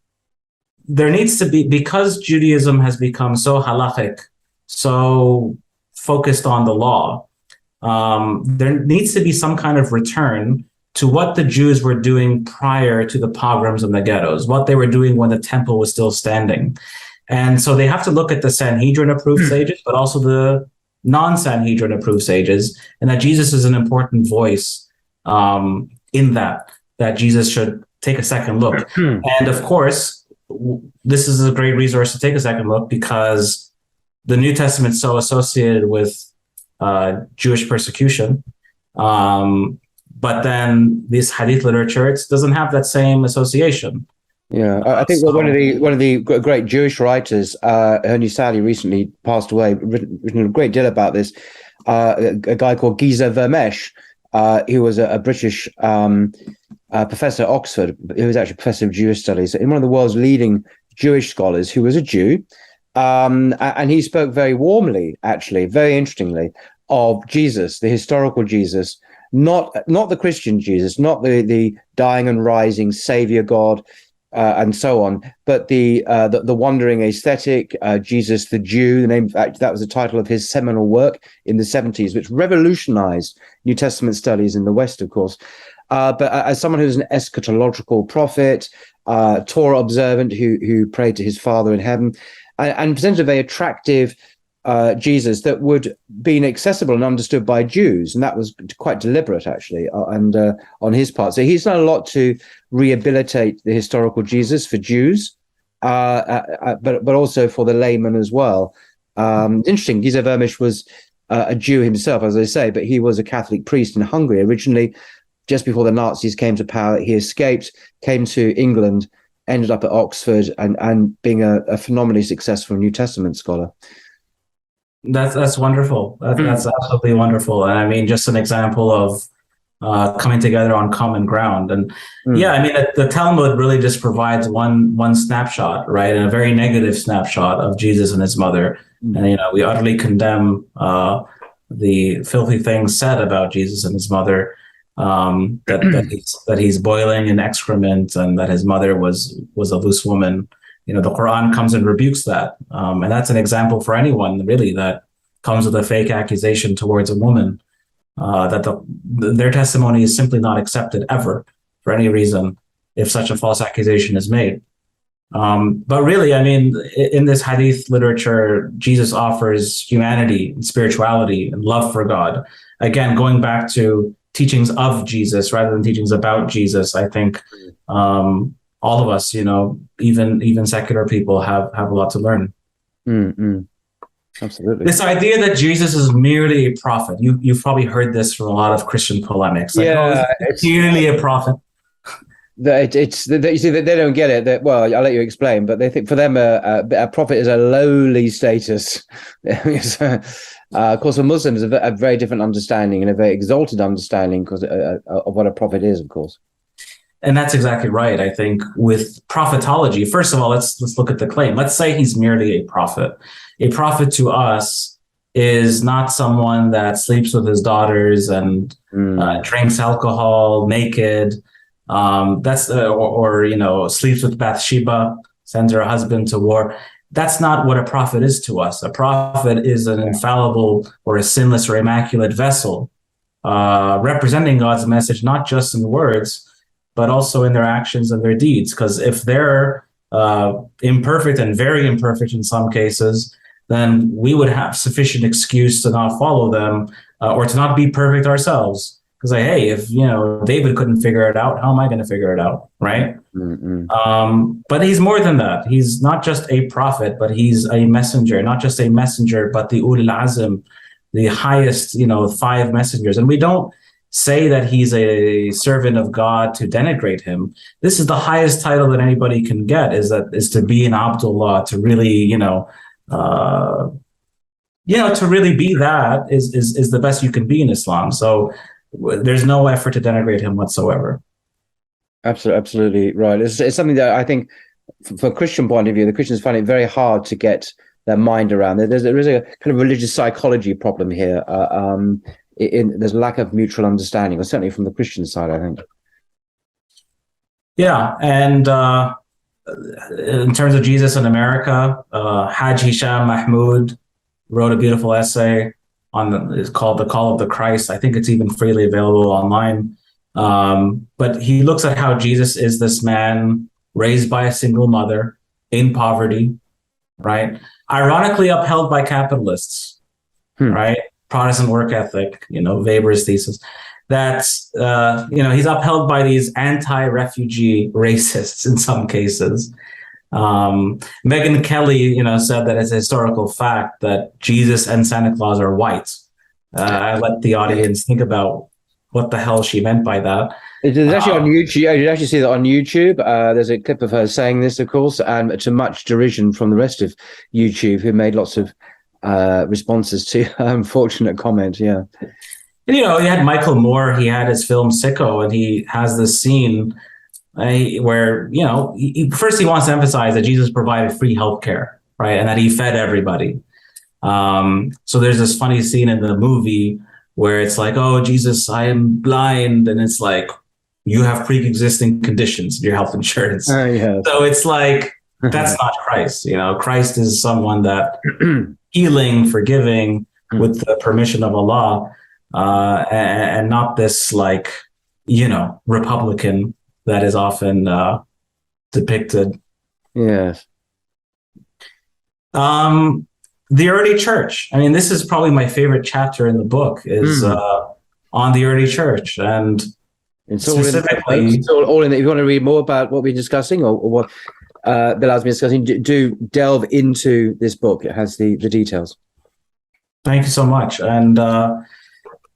there needs to be, because Judaism has become so halachic, so focused on the law, there needs to be some kind of return to what the Jews were doing prior to the pogroms and the ghettos, what they were doing when the temple was still standing. And so they have to look at the Sanhedrin-approved sages, but also the non-Sanhedrin-approved sages, and that Jesus is an important voice in that Jesus should take a second look. And of course, this is a great resource to take a second look because the New Testament is so associated with Jewish persecution. But then this hadith literature, it doesn't have that same association. Yeah, I think one of the great Jewish writers, Ernie Sally, recently passed away, written a great deal about this. A guy called Giza Vermesh, who was a British professor at Oxford. He was actually professor of Jewish studies, and one of the world's leading Jewish scholars, who was a Jew, and he spoke very warmly, actually, very interestingly, of Jesus, the historical Jesus. Not the Christian Jesus, not the dying and rising Savior God, and so on, but the wandering ascetic Jesus the Jew. The name, that was the title of his seminal work in the 70s, which revolutionized New Testament studies in the West, of course. But as someone who's an eschatological prophet, Torah observant who prayed to his Father in heaven, and presented a very attractive Jesus that would be accessible and understood by Jews, and that was quite deliberate, actually, and on his part. So he's done a lot to rehabilitate the historical Jesus for Jews, but also for the layman as well. Interesting, Giza Vermesh was a Jew himself, as I say, but he was a Catholic priest in Hungary originally. Just before the Nazis came to power, he escaped, came to England, ended up at Oxford, and being a phenomenally successful New Testament scholar. That's wonderful. That's absolutely wonderful. And I mean, just an example of coming together on common ground. And yeah, I mean, the Talmud really just provides one snapshot, right? And a very negative snapshot of Jesus and his mother. And, we utterly condemn the filthy things said about Jesus and his mother, that he's boiling in excrement and that his mother was a loose woman. The Quran comes and rebukes that. And that's an example for anyone, really, that comes with a fake accusation towards a woman, that their testimony is simply not accepted ever for any reason if such a false accusation is made. But really, in this hadith literature, Jesus offers humanity and spirituality and love for God. Again, going back to teachings of Jesus rather than teachings about Jesus, I think all of us, even secular people have a lot to learn. Absolutely. This idea that Jesus is merely a prophet, you've probably heard this from a lot of Christian polemics. Like, it's merely a prophet. You see that they don't get it. Well, I'll let you explain, but they think for them a prophet is a lowly status. Of course, for Muslims, a very different understanding and a very exalted understanding because of what a prophet is, of course. And that's exactly right. I think with prophetology, first of all, let's look at the claim. Let's say he's merely a prophet. A prophet to us is not someone that sleeps with his daughters and drinks alcohol naked. Sleeps with Bathsheba, sends her husband to war. That's not what a prophet is to us. A prophet is an infallible or a sinless or immaculate vessel, representing God's message, not just in words, but also in their actions and their deeds. Because if they're imperfect and very imperfect in some cases, then we would have sufficient excuse to not follow them or to not be perfect ourselves. Because hey, if David couldn't figure it out, how am I going to figure it out, right? But he's more than that. He's not just a prophet, but he's a messenger. Not just a messenger, but the ulul azm, the highest, 5 messengers. And we don't say that he's a servant of God to denigrate him. This is the highest title that anybody can get, is to be an Abdullah, to really, to really be that is the best you can be in Islam. So there's no effort to denigrate him whatsoever. Absolutely right. It's something that I think, from a Christian point of view, the Christians find it very hard to get their mind around. There is a kind of religious psychology problem here. There's a lack of mutual understanding, or certainly from the Christian side, I think. Yeah, and in terms of Jesus in America, Haj Hisham Mahmoud wrote a beautiful essay it's called The Call of the Christ. I think it's even freely available online. But he looks at how Jesus is this man raised by a single mother in poverty, right? Ironically upheld by capitalists, right? Protestant work ethic, Weber's thesis. That's, he's upheld by these anti-refugee racists in some cases. Megyn Kelly, said that it's a historical fact that Jesus and Santa Claus are white. I let the audience think about what the hell she meant by that. It's actually on YouTube. You can actually see that on YouTube. There's a clip of her saying this, of course, and to much derision from the rest of YouTube, who made lots of responses to her unfortunate comment. Yeah. And, you had Michael Moore. He had his film Sicko, and he has this scene where, first he wants to emphasize that Jesus provided free healthcare, right? And that he fed everybody. So there's this funny scene in the movie where it's like, oh, Jesus, I am blind. And it's like, you have pre-existing conditions in your health insurance. Yeah. So it's like, that's not Christ. Christ is someone that healing, forgiving with the permission of Allah, and not this Republican that is often depicted. Yes. The early church. This is probably my favorite chapter in the book, is on the early church. And it's all in. If you want to read more about what we're discussing or what Bilal's been discussing, do delve into this book. It has the details. Thank you so much. And of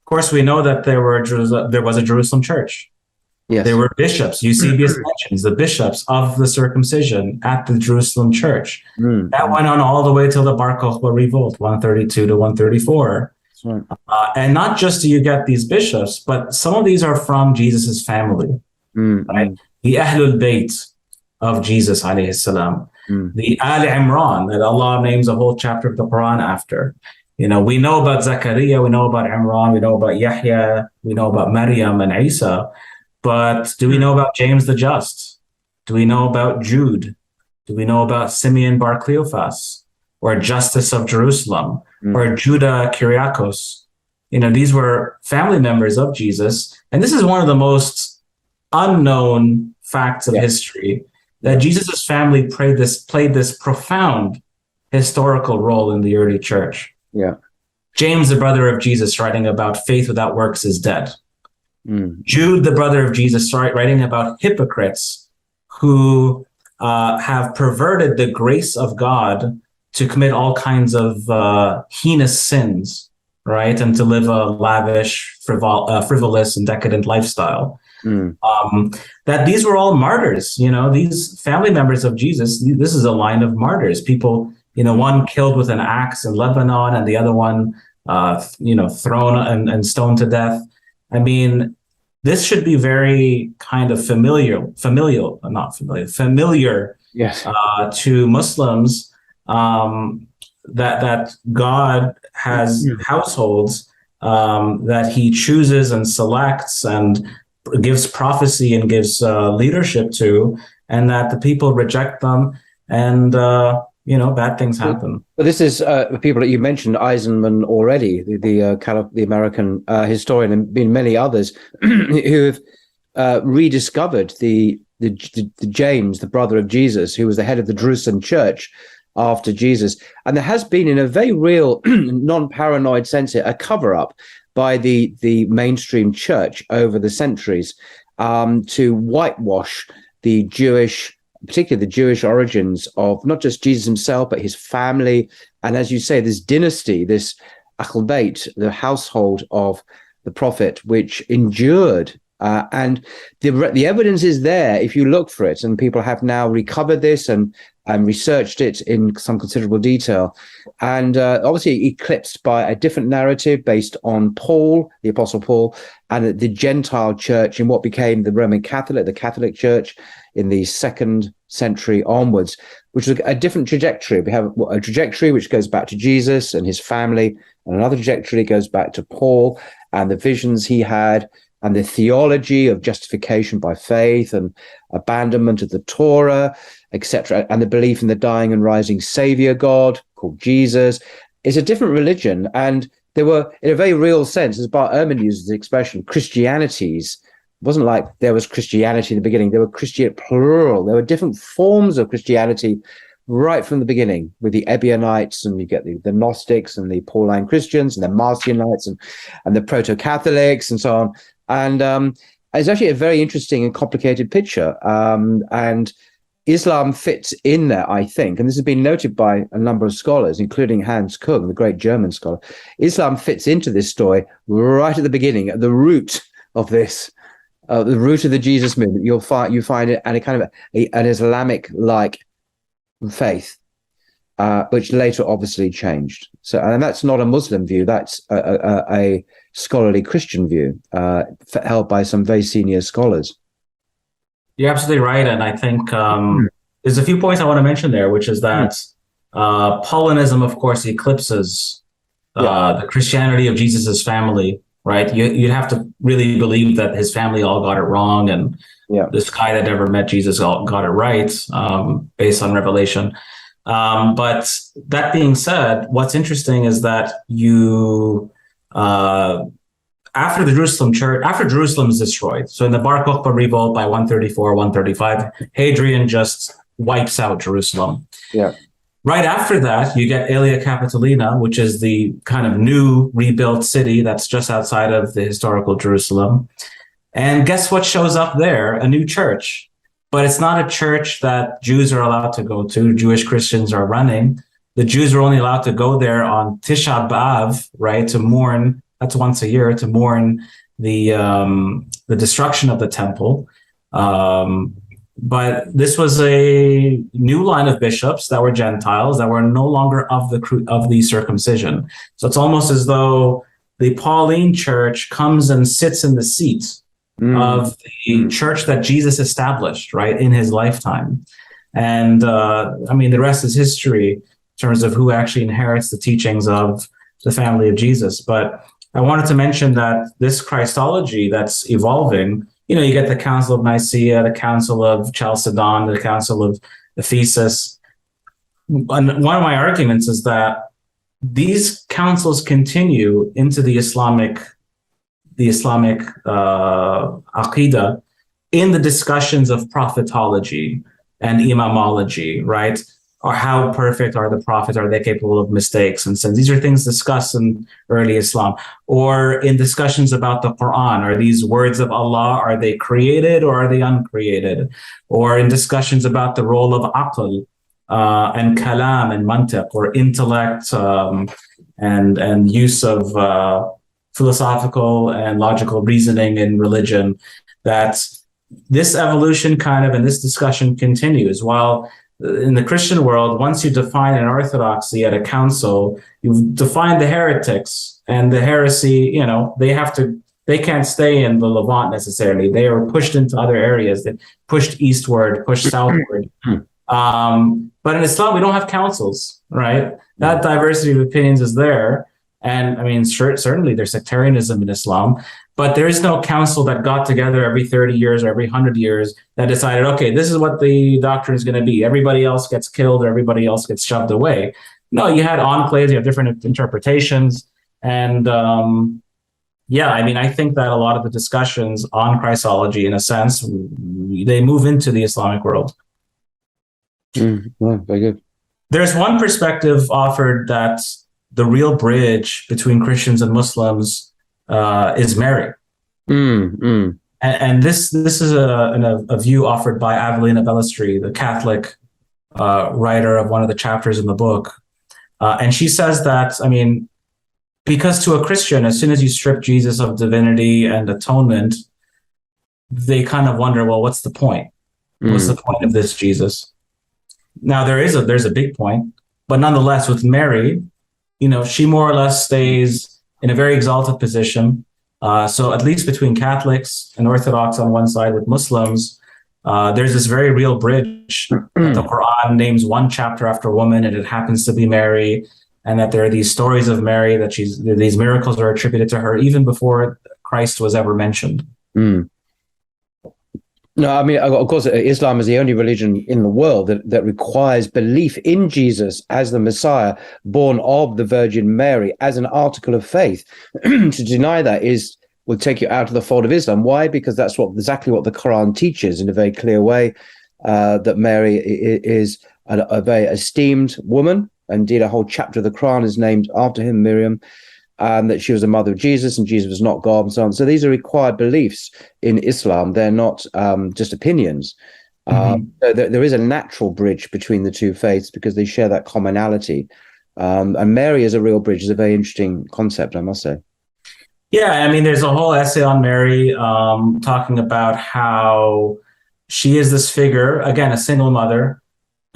course, we know that there was a Jerusalem church. Yes. There were bishops. Eusebius mentions the bishops of the circumcision at the Jerusalem church. That went on all the way till the Bar Kokhba revolt, 132 to 134. Right. And not just do you get these bishops, but some of these are from Jesus's family, right? The Ahlul Bayt of Jesus, alayhi salam. the Al Imran that Allah names a whole chapter of the Quran after. You know, we know about Zakaria, we know about Imran, we know about Yahya, we know about Maryam and Isa, but do we know about James the Just? Do we know about Jude? Do we know about Simeon Bar Cleophas, or Justice of Jerusalem, or Judah Kyriakos? You know, these were family members of Jesus. And this is one of the most unknown facts of history, that Jesus's family played this profound historical role in the early church. Yeah. James, the brother of Jesus, writing about faith without works is dead. Jude, the brother of Jesus, writing about hypocrites who have perverted the grace of God to commit all kinds of heinous sins, right? And to live a lavish, frivolous, and decadent lifestyle. That these were all martyrs, you know, these family members of Jesus. This is a line of martyrs. People, you know, one killed with an axe in Lebanon, and the other one, you know, thrown and stoned to death. I mean, this should be very kind of familiar Yes. To Muslims, that God has households that he chooses and selects and gives prophecy and gives leadership to, and that the people reject them, and you know, bad things happen. But this is people that you mentioned, Eisenman already, the American historian, and been many others who have rediscovered the James, the brother of Jesus, who was the head of the Jerusalem church after Jesus. And there has been, in a very real, non-paranoid sense, a cover-up by the mainstream church over the centuries to whitewash the Jewish, particularly the Jewish origins of not just Jesus himself, but his family. And as you say, this dynasty, this Ahl Bayt, the household of the prophet, which endured. And the evidence is there if you look for it. And people have now recovered this and researched it in some considerable detail. And obviously eclipsed by a different narrative based on Paul, the Apostle Paul, and the Gentile church in what became the Roman Catholic, the Catholic Church in the 2nd century onwards, which was a different trajectory. We have a trajectory which goes back to Jesus and his family, and another trajectory goes back to Paul and the visions he had, and the theology of justification by faith and abandonment of the Torah, etc., and the belief in the dying and rising Savior God called Jesus. Is a different religion. And there were, in a very real sense, as Bart Ehrman uses the expression, Christianities. It wasn't like there was Christianity in the beginning. There were Christian plural. There were different forms of Christianity right from the beginning, with the Ebionites, and you get the Gnostics and the Pauline Christians and the Marcionites and the Proto-Catholics and so on. And it's actually a very interesting and complicated picture. And Islam fits in there, I think, and this has been noted by a number of scholars, including Hans Kung, the great German scholar. Islam fits into this story right at the beginning, at the root of this, the root of the Jesus movement. You find it, and a kind of an Islamic-like faith, which later obviously changed. So, and that's not a Muslim view; that's a scholarly Christian view held by some very senior scholars. You're absolutely right. And I think there's a few points I want to mention there, which is that Paulinism, of course, eclipses the Christianity of Jesus's family, right? You'd have to really believe that his family all got it wrong, and this guy that never met Jesus all got it right, based on revelation. But that being said, what's interesting is that after the Jerusalem church, after Jerusalem is destroyed, so in the Bar Kokhba revolt by 134, 135, Hadrian just wipes out Jerusalem. Yeah. Right after that, you get Aelia Capitolina, which is the kind of new rebuilt city that's just outside of the historical Jerusalem. And guess what shows up there? A new church. But it's not a church that Jews are allowed to go to. Jewish Christians are running. The Jews are only allowed to go there on Tisha B'Av, right, to mourn. That's once a year, to mourn the destruction of the temple. But this was a new line of bishops that were Gentiles, that were no longer of the circumcision. So it's almost as though the Pauline church comes and sits in the seat of the church that Jesus established, right, in his lifetime. And I mean, the rest is history in terms of who actually inherits the teachings of the family of Jesus. But I wanted to mention that this Christology that's evolving, you get the Council of Nicaea, the Council of Chalcedon, the Council of Ephesus. One of my arguments is that these councils continue into the Islamic Aqidah in the discussions of prophetology and imamology, right? Or how perfect are the prophets? Are they capable of mistakes and sins? These are things discussed in early Islam. Or in discussions about the Quran, are these words of Allah, are they created or are they uncreated? Or in discussions about the role of aql and kalam and mantiq, or intellect and use of philosophical and logical reasoning in religion, that this evolution kind of and this discussion continues. While in the Christian world, once you define an orthodoxy at a council, you've defined the heretics, and the heresy, they can't stay in the Levant necessarily. They are pushed into other areas. They pushed eastward, pushed southward. But in Islam, we don't have councils, right? That diversity of opinions is there. And I mean, certainly there's sectarianism in Islam, but there is no council that got together every 30 years or every 100 years that decided, okay, this is what the doctrine is going to be. Everybody else gets killed or everybody else gets shoved away. No, you had enclaves, you have different interpretations. And I mean, I think that a lot of the discussions on Christology, in a sense, they move into the Islamic world. Very good. There's one perspective offered that the real bridge between Christians and Muslims is Mary. And this is a view offered by Avelina Bellestri, the Catholic writer of one of the chapters in the book. And she says that, I mean, because to a Christian, as soon as you strip Jesus of divinity and atonement, they kind of wonder, well, what's the point? What's the point of this Jesus? Now, there's a big point, but nonetheless, with Mary, she more or less stays in a very exalted position. So at least between Catholics and Orthodox on one side with Muslims, there's this very real bridge that the Quran names one chapter after a woman, and it happens to be Mary, and that there are these stories of Mary, that these miracles are attributed to her even before Christ was ever mentioned. No, I mean, of course, Islam is the only religion in the world that requires belief in Jesus as the Messiah, born of the Virgin Mary, as an article of faith. To deny that will take you out of the fold of Islam. Why? Because that's exactly what the Quran teaches in a very clear way, that Mary is a very esteemed woman. Indeed, a whole chapter of the Quran is named after him, Miriam. That she was the mother of Jesus and Jesus was not God, and so on. So these are required beliefs in Islam. They're not just opinions. There is a natural bridge between the two faiths because they share that commonality. And Mary as a real bridge is a very interesting concept, I must say. Yeah, I mean, there's a whole essay on Mary talking about how she is this figure, again, a single mother,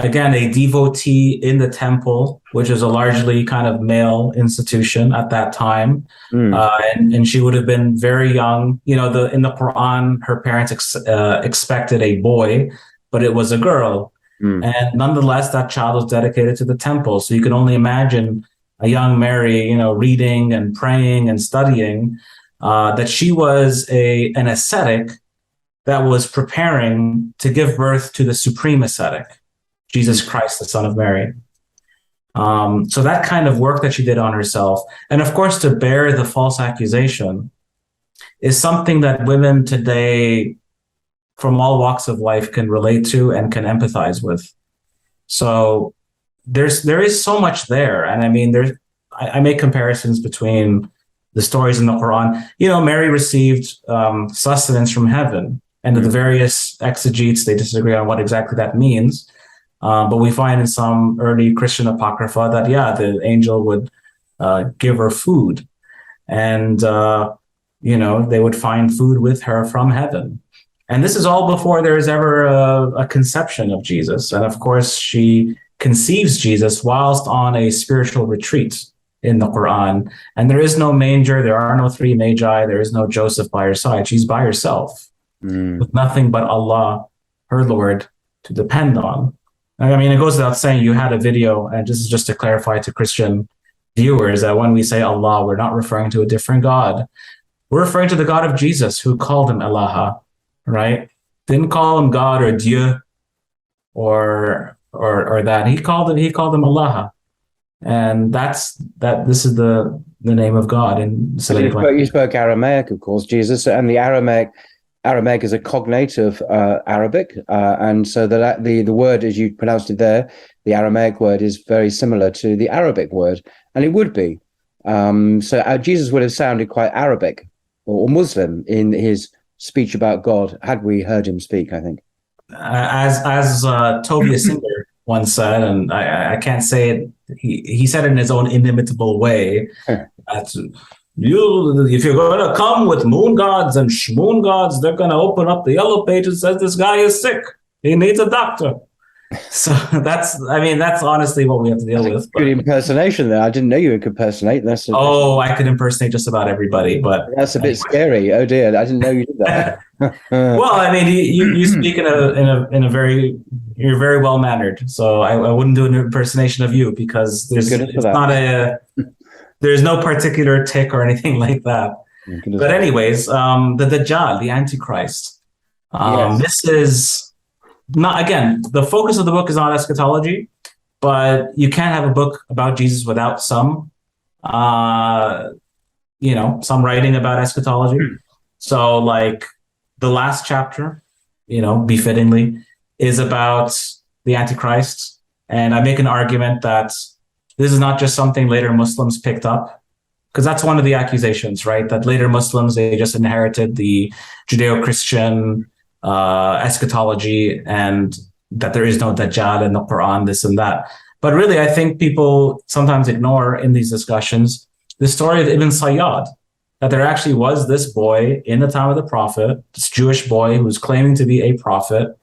again, a devotee in the temple, which is a largely kind of male institution at that time. And she would have been very young. In the Quran, her parents expected a boy, but it was a girl. And nonetheless, that child was dedicated to the temple. So you can only imagine a young Mary, reading and praying and studying, that she was an ascetic that was preparing to give birth to the supreme ascetic, Jesus Christ, the Son of Mary. So that kind of work that she did on herself, and of course to bear the false accusation, is something that women today from all walks of life can relate to and can empathize with. So there is so much there. And I mean, I make comparisons between the stories in the Quran. Mary received sustenance from heaven, and the various exegetes, they disagree on what exactly that means. But we find in some early Christian apocrypha that, the angel would give her food, and, they would find food with her from heaven. And this is all before there is ever a conception of Jesus. And of course, she conceives Jesus whilst on a spiritual retreat in the Quran. And there is no manger, there are no three magi, there is no Joseph by her side. She's by herself with nothing but Allah, her Lord, to depend on. I mean, it goes without saying you had a video, and this is just to clarify to Christian viewers that when we say Allah, we're not referring to a different God. We're referring to the God of Jesus, who called him Allah, right? Didn't call him God or Dieu or that. He called him Allah. And that's that. This is the name of God in Semitic language. You spoke Aramaic, of course, Jesus, and the Aramaic is a cognate of Arabic, and so the word as you pronounced it there, the Aramaic word is very similar to the Arabic word, and it would be. So Jesus would have sounded quite Arabic or Muslim in his speech about God had we heard him speak, I think. As Toby Singer once said, and I can't say it. He said it in his own inimitable way. That if you're going to come with moon gods and shmoon gods, they're going to open up the yellow page and says this guy is sick. He needs a doctor. So that's honestly what we have to deal with. Good impersonation there. I didn't know you could impersonate. I could impersonate just about everybody, but that's a bit scary. Oh dear, I didn't know you did that. Well, I mean, you speak in a very, you're very well mannered. So I wouldn't do an impersonation of you because there's no particular tick or anything like that. But anyways, the Dajjal, the Antichrist. Yes. This is not, again, the focus of the book is on eschatology, but you can't have a book about Jesus without some writing about eschatology. So like the last chapter, befittingly, is about the Antichrist. And I make an argument that this is not just something later Muslims picked up, because that's one of the accusations, right? That later Muslims, they just inherited the Judeo-Christian eschatology and that there is no Dajjal in the Quran, this and that. But really, I think people sometimes ignore in these discussions the story of Ibn Sayyad, that there actually was this boy in the time of the Prophet, this Jewish boy who was claiming to be a prophet,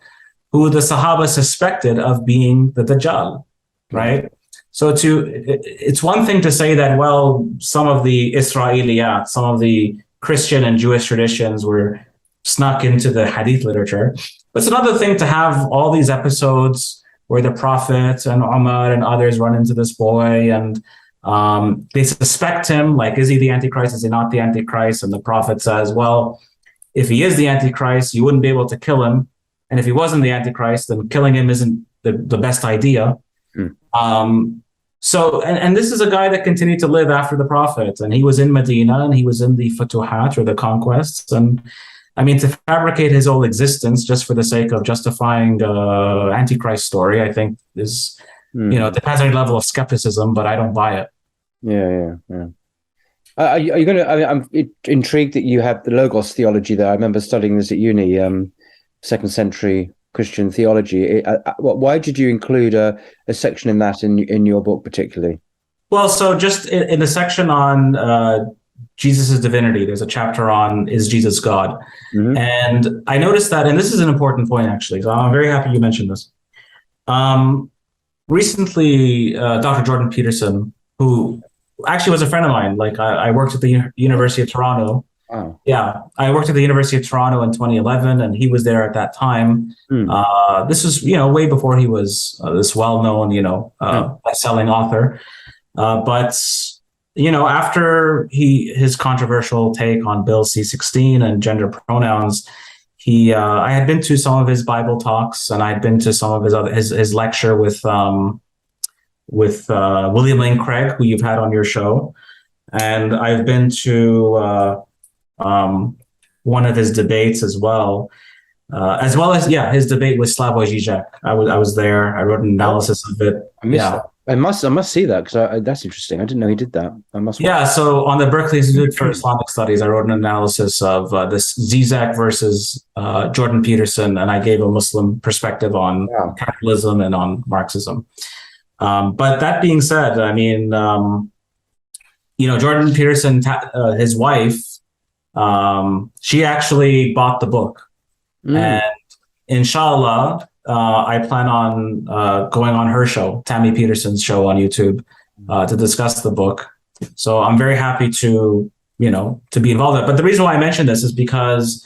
who the Sahaba suspected of being the Dajjal, right? So it's one thing to say that, well, some of the Israeliyat, some of the Christian and Jewish traditions were snuck into the hadith literature. But it's another thing to have all these episodes where the Prophet and Umar and others run into this boy and they suspect him, like, is he the Antichrist? Is he not the Antichrist? And the Prophet says, well, if he is the Antichrist, you wouldn't be able to kill him. And if he wasn't the Antichrist, then killing him isn't the best idea. So this is a guy that continued to live after the Prophet, and he was in Medina and he was in the Futuhat, or the conquests. And I mean, to fabricate his whole existence just for the sake of justifying the Antichrist story, I think is, depends on your level of skepticism, but I don't buy it. Yeah. Are you going to? I'm intrigued that you have the Logos theology there. I remember studying this at uni, second century Christian theology. Why did you include a section in that in your book particularly? Well, so just in the section on Jesus' divinity, there's a chapter on, is Jesus God? Mm-hmm. And I noticed that, and this is an important point actually, so I'm very happy you mentioned this. Recently, Dr. Jordan Peterson, who actually was a friend of mine, like I worked at the University of Toronto. Oh. Yeah, I worked at the University of Toronto in 2011, and he was there at that time. This was, way before he was this well-known, best-selling author. But after his controversial take on Bill C-16 and gender pronouns, I had been to some of his Bible talks, and I'd been to some of his lecture with William Lane Craig, who you've had on your show, and I've been to one of his debates as well as his debate with Slavoj Žižek. I was there. I wrote an analysis of it. I must see that, because that's interesting. I didn't know he did that. So on the Berkeley Institute for Islamic Studies, I wrote an analysis of this Zizek versus Jordan Peterson, and I gave a Muslim perspective on capitalism and on Marxism. But that being said, I mean, Jordan Peterson, his wife, she actually bought the book, and inshallah, I plan on going on her show, Tammy Peterson's show on YouTube, to discuss the book. So I'm very happy to be involved in it. But the reason why I mention this is because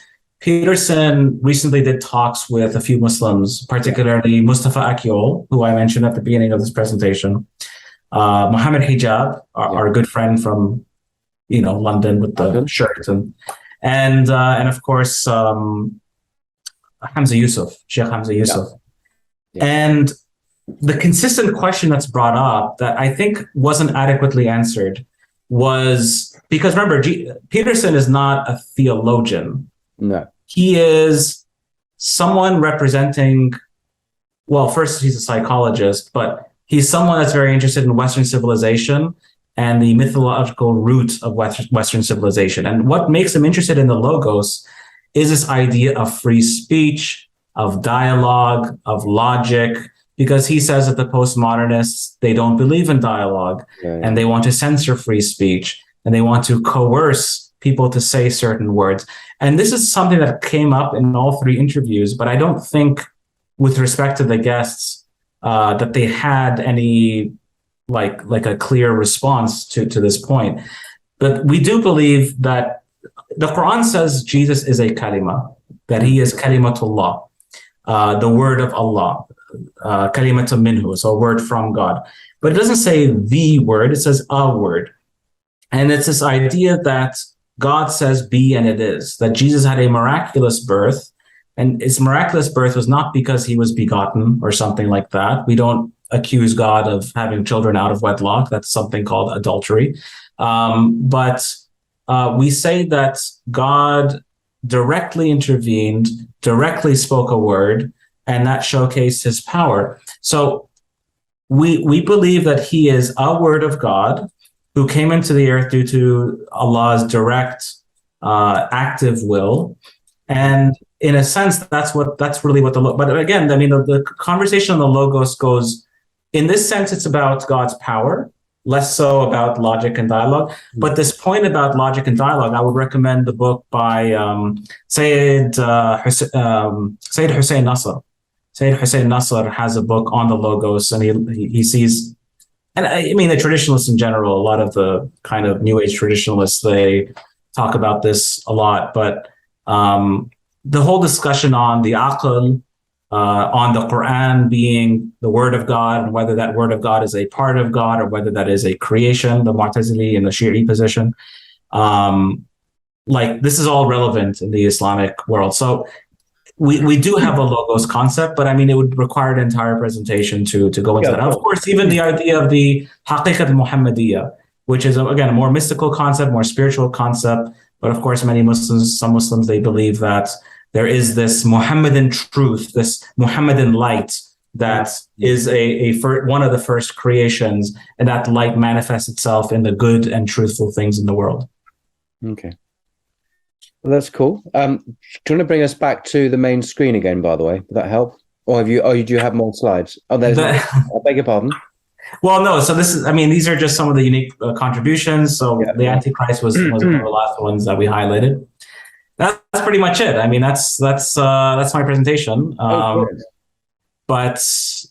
Peterson recently did talks with a few Muslims, particularly Mustafa Akyol, who I mentioned at the beginning of this presentation, Mohammed Hijab, our good friend from London with the shirt, and of course Hamza Yusuf, Sheikh Hamza Yusuf. And the consistent question that's brought up that I think wasn't adequately answered was because remember, Peterson is not a theologian. No. He is someone representing, well, first he's a psychologist, but he's someone that's very interested in Western civilization and the mythological roots of Western civilization. And what makes him interested in the Logos is this idea of free speech, of dialogue, of logic, because he says that the postmodernists, they don't believe in dialogue and they want to censor free speech and they want to coerce people to say certain words. And this is something that came up in all three interviews, but I don't think with respect to the guests that they had any like a clear response to this point. But we do believe that the Quran says Jesus is a kalima, that he is kalimatullah, the word of Allah, kalimatun minhu, so a word from God. But it doesn't say the word, it says a word. And it's this idea that God says be and it is, that Jesus had a miraculous birth, and his miraculous birth was not because he was begotten or something like that. We don't accuse God of having children out of wedlock. That's something called adultery. But we say that God directly intervened, directly spoke a word, and that showcased his power. So we believe that he is a word of God who came into the earth due to Allah's direct active will. And in a sense, that's really what but again, I mean, the conversation on the Logos goes, in this sense, it's about God's power, less so about logic and dialogue. But this point about logic and dialogue, I would recommend the book by Sayyid Hussein Nasr. Sayyid Hussein Nasr has a book on the Logos, and he sees, and I mean, the traditionalists in general, a lot of the kind of New Age traditionalists, they talk about this a lot, but the whole discussion on the aql, on the Quran being the word of God, and whether that word of God is a part of God or whether that is a creation, the Mu'tazili and the Shi'i position, like this is all relevant in the Islamic world. So we do have a Logos concept, but I mean, it would require an entire presentation to go into that. And of course, even the idea of the Haqiqat al-Muhammadiyya, which is, again, a more mystical concept, more spiritual concept. But of course, some Muslims, they believe that there is this Muhammadan truth, this Muhammadan light that is one of the first creations, and that light manifests itself in the good and truthful things in the world. Okay. Well, that's cool. Do you want to bring us back to the main screen again, by the way? Would that help? Or do you have more slides? Oh, there's I beg your pardon. Well, no. So these are just some of the unique contributions. So the Antichrist was one of the last ones that we highlighted. That's pretty much it. I mean, that's my presentation. But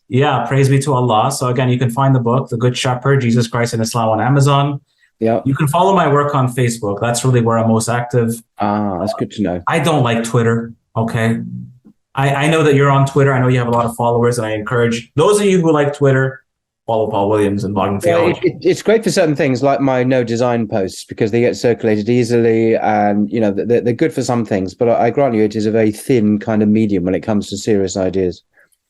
yeah, praise be to Allah. So again, you can find the book, The Good Shepherd, Jesus Christ and Islam, on Amazon. Yeah. You can follow my work on Facebook. That's really where I'm most active. That's good to know. I don't like Twitter. Okay. I know that you're on Twitter. I know you have a lot of followers, and I encourage those of you who like Twitter, follow Paul Williams and blogging theology. It's great for certain things like my no design posts, because they get circulated easily, and they're good for some things. But I grant you, it is a very thin kind of medium when it comes to serious ideas.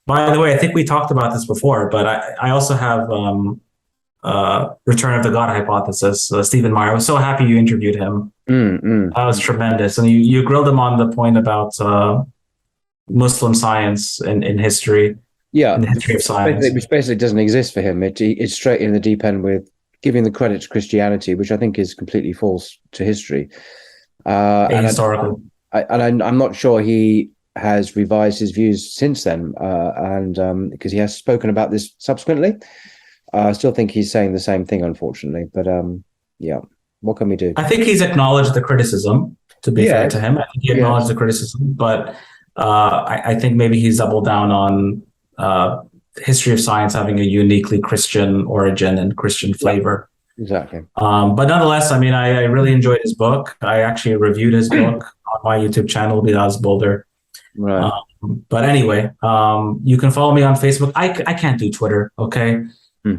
By the way, I think we talked about this before, but I also have Return of the God Hypothesis. Stephen Meyer. I was so happy you interviewed him. That was tremendous, and you grilled him on the point about Muslim science in history. Yeah, in the history of science, which basically doesn't exist for him. It's straight in the deep end with giving the credit to Christianity, which I think is completely false to history. And historical. I'm not sure he has revised his views since then, and because he has spoken about this subsequently. I still think he's saying the same thing, unfortunately. But yeah, what can we do? I think he's acknowledged the criticism, to be fair to him. I think he acknowledged the criticism, but I think maybe he's doubled down on history of science having a uniquely Christian origin and Christian flavor. Exactly. But nonetheless, I mean, I really enjoyed his book. I actually reviewed his book on my YouTube channel, Bilal's Boulder. Right. But anyway, you can follow me on Facebook. I can't do Twitter. Okay,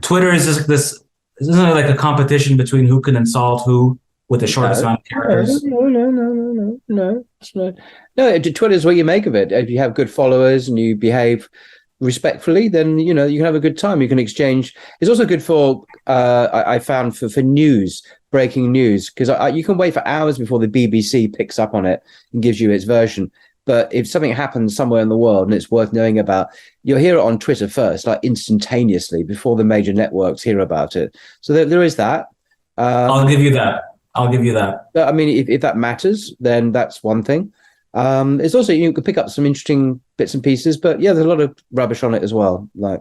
Twitter is just this. Isn't it like a competition between who can insult who with the shortest amount of characters? No. It's not. No, Twitter is what you make of it. If you have good followers and you behave respectfully, then you can have a good time. You can exchange. It's also good for I found for news, breaking news, because you can wait for hours before the BBC picks up on it and gives you its version. But if something happens somewhere in the world and it's worth knowing about, you'll hear it on Twitter first, like instantaneously, before the major networks hear about it. So there is that. I'll give you that. I'll give you that. I mean, if that matters, then that's one thing. It's also, you can pick up some interesting bits and pieces, but yeah, there's a lot of rubbish on it as well. Yeah,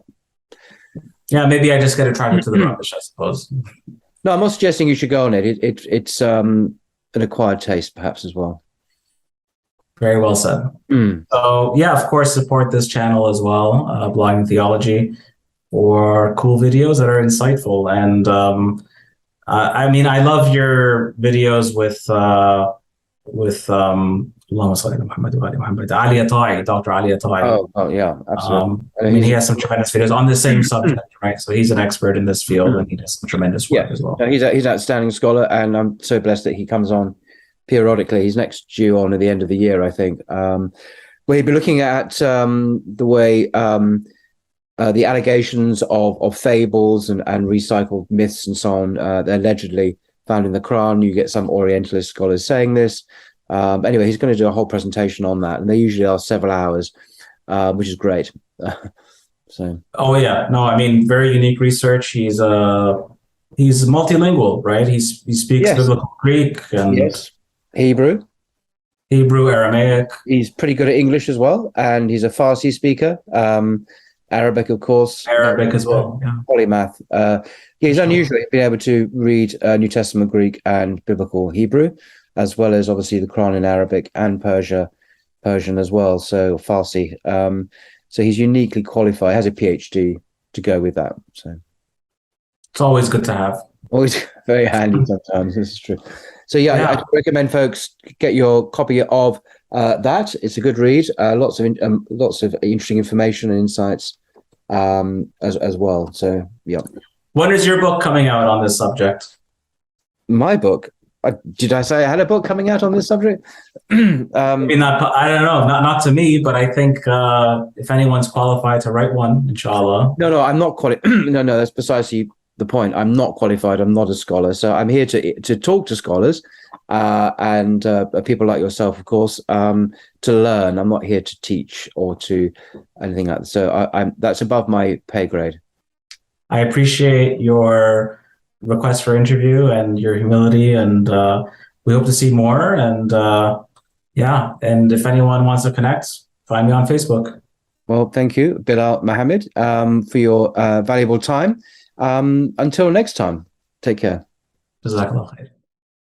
maybe I just get attracted to the rubbish, I suppose. No, I'm not suggesting you should go on it. It's an acquired taste, perhaps, as well. Very well said. So yeah, of course, support this channel as well, Blogging Theology, for cool videos that are insightful. And I mean, I love your videos with Ali Attai, Dr. Ali Attai. Oh yeah, absolutely. I mean, he has some tremendous videos on the same subject, right? So he's an expert in this field, and he does some tremendous work as well. No, he's an outstanding scholar, and I'm so blessed that he comes on periodically. He's next due on at the end of the year, I think. We'll be looking at the way the allegations of fables and recycled myths and so on, they're allegedly found in the Quran. You get some Orientalist scholars saying this. Anyway, he's going to do a whole presentation on that, and they usually are several hours, which is great. So. Oh yeah, no, I mean, very unique research. He's multilingual, right? He speaks biblical Greek and Hebrew, Aramaic. He's pretty good at English as well, and he's a Farsi speaker. Arabic, of course. Arabic as well. Yeah. Polymath. He's unusual. He's been able to read New Testament Greek and biblical Hebrew, as well as obviously the Quran in Arabic and Persian as well. So Farsi. So he's uniquely qualified. Has a PhD to go with that. So it's always good to have. Always very handy sometimes. This is true. So yeah. I recommend folks get your copy of that. It's a good read. Lots of interesting information and insights as well. So yeah. When is your book coming out on this subject? My book. Did I say I had a book coming out on this subject? Maybe not. I don't know. Not to me, but I think if anyone's qualified to write one, inshallah. No, I'm not qualified. No, that's precisely the point. I'm not qualified. I'm not a scholar. So I'm here to talk to scholars and people like yourself, of course, to learn. I'm not here to teach or to anything like that. So that's above my pay grade. I appreciate your request for interview and your humility, and we hope to see more. And and if anyone wants to connect, find me on Facebook. Well, thank you, Bilal Mohammed, for your valuable time. Until next time, take care. Jazakallah khair.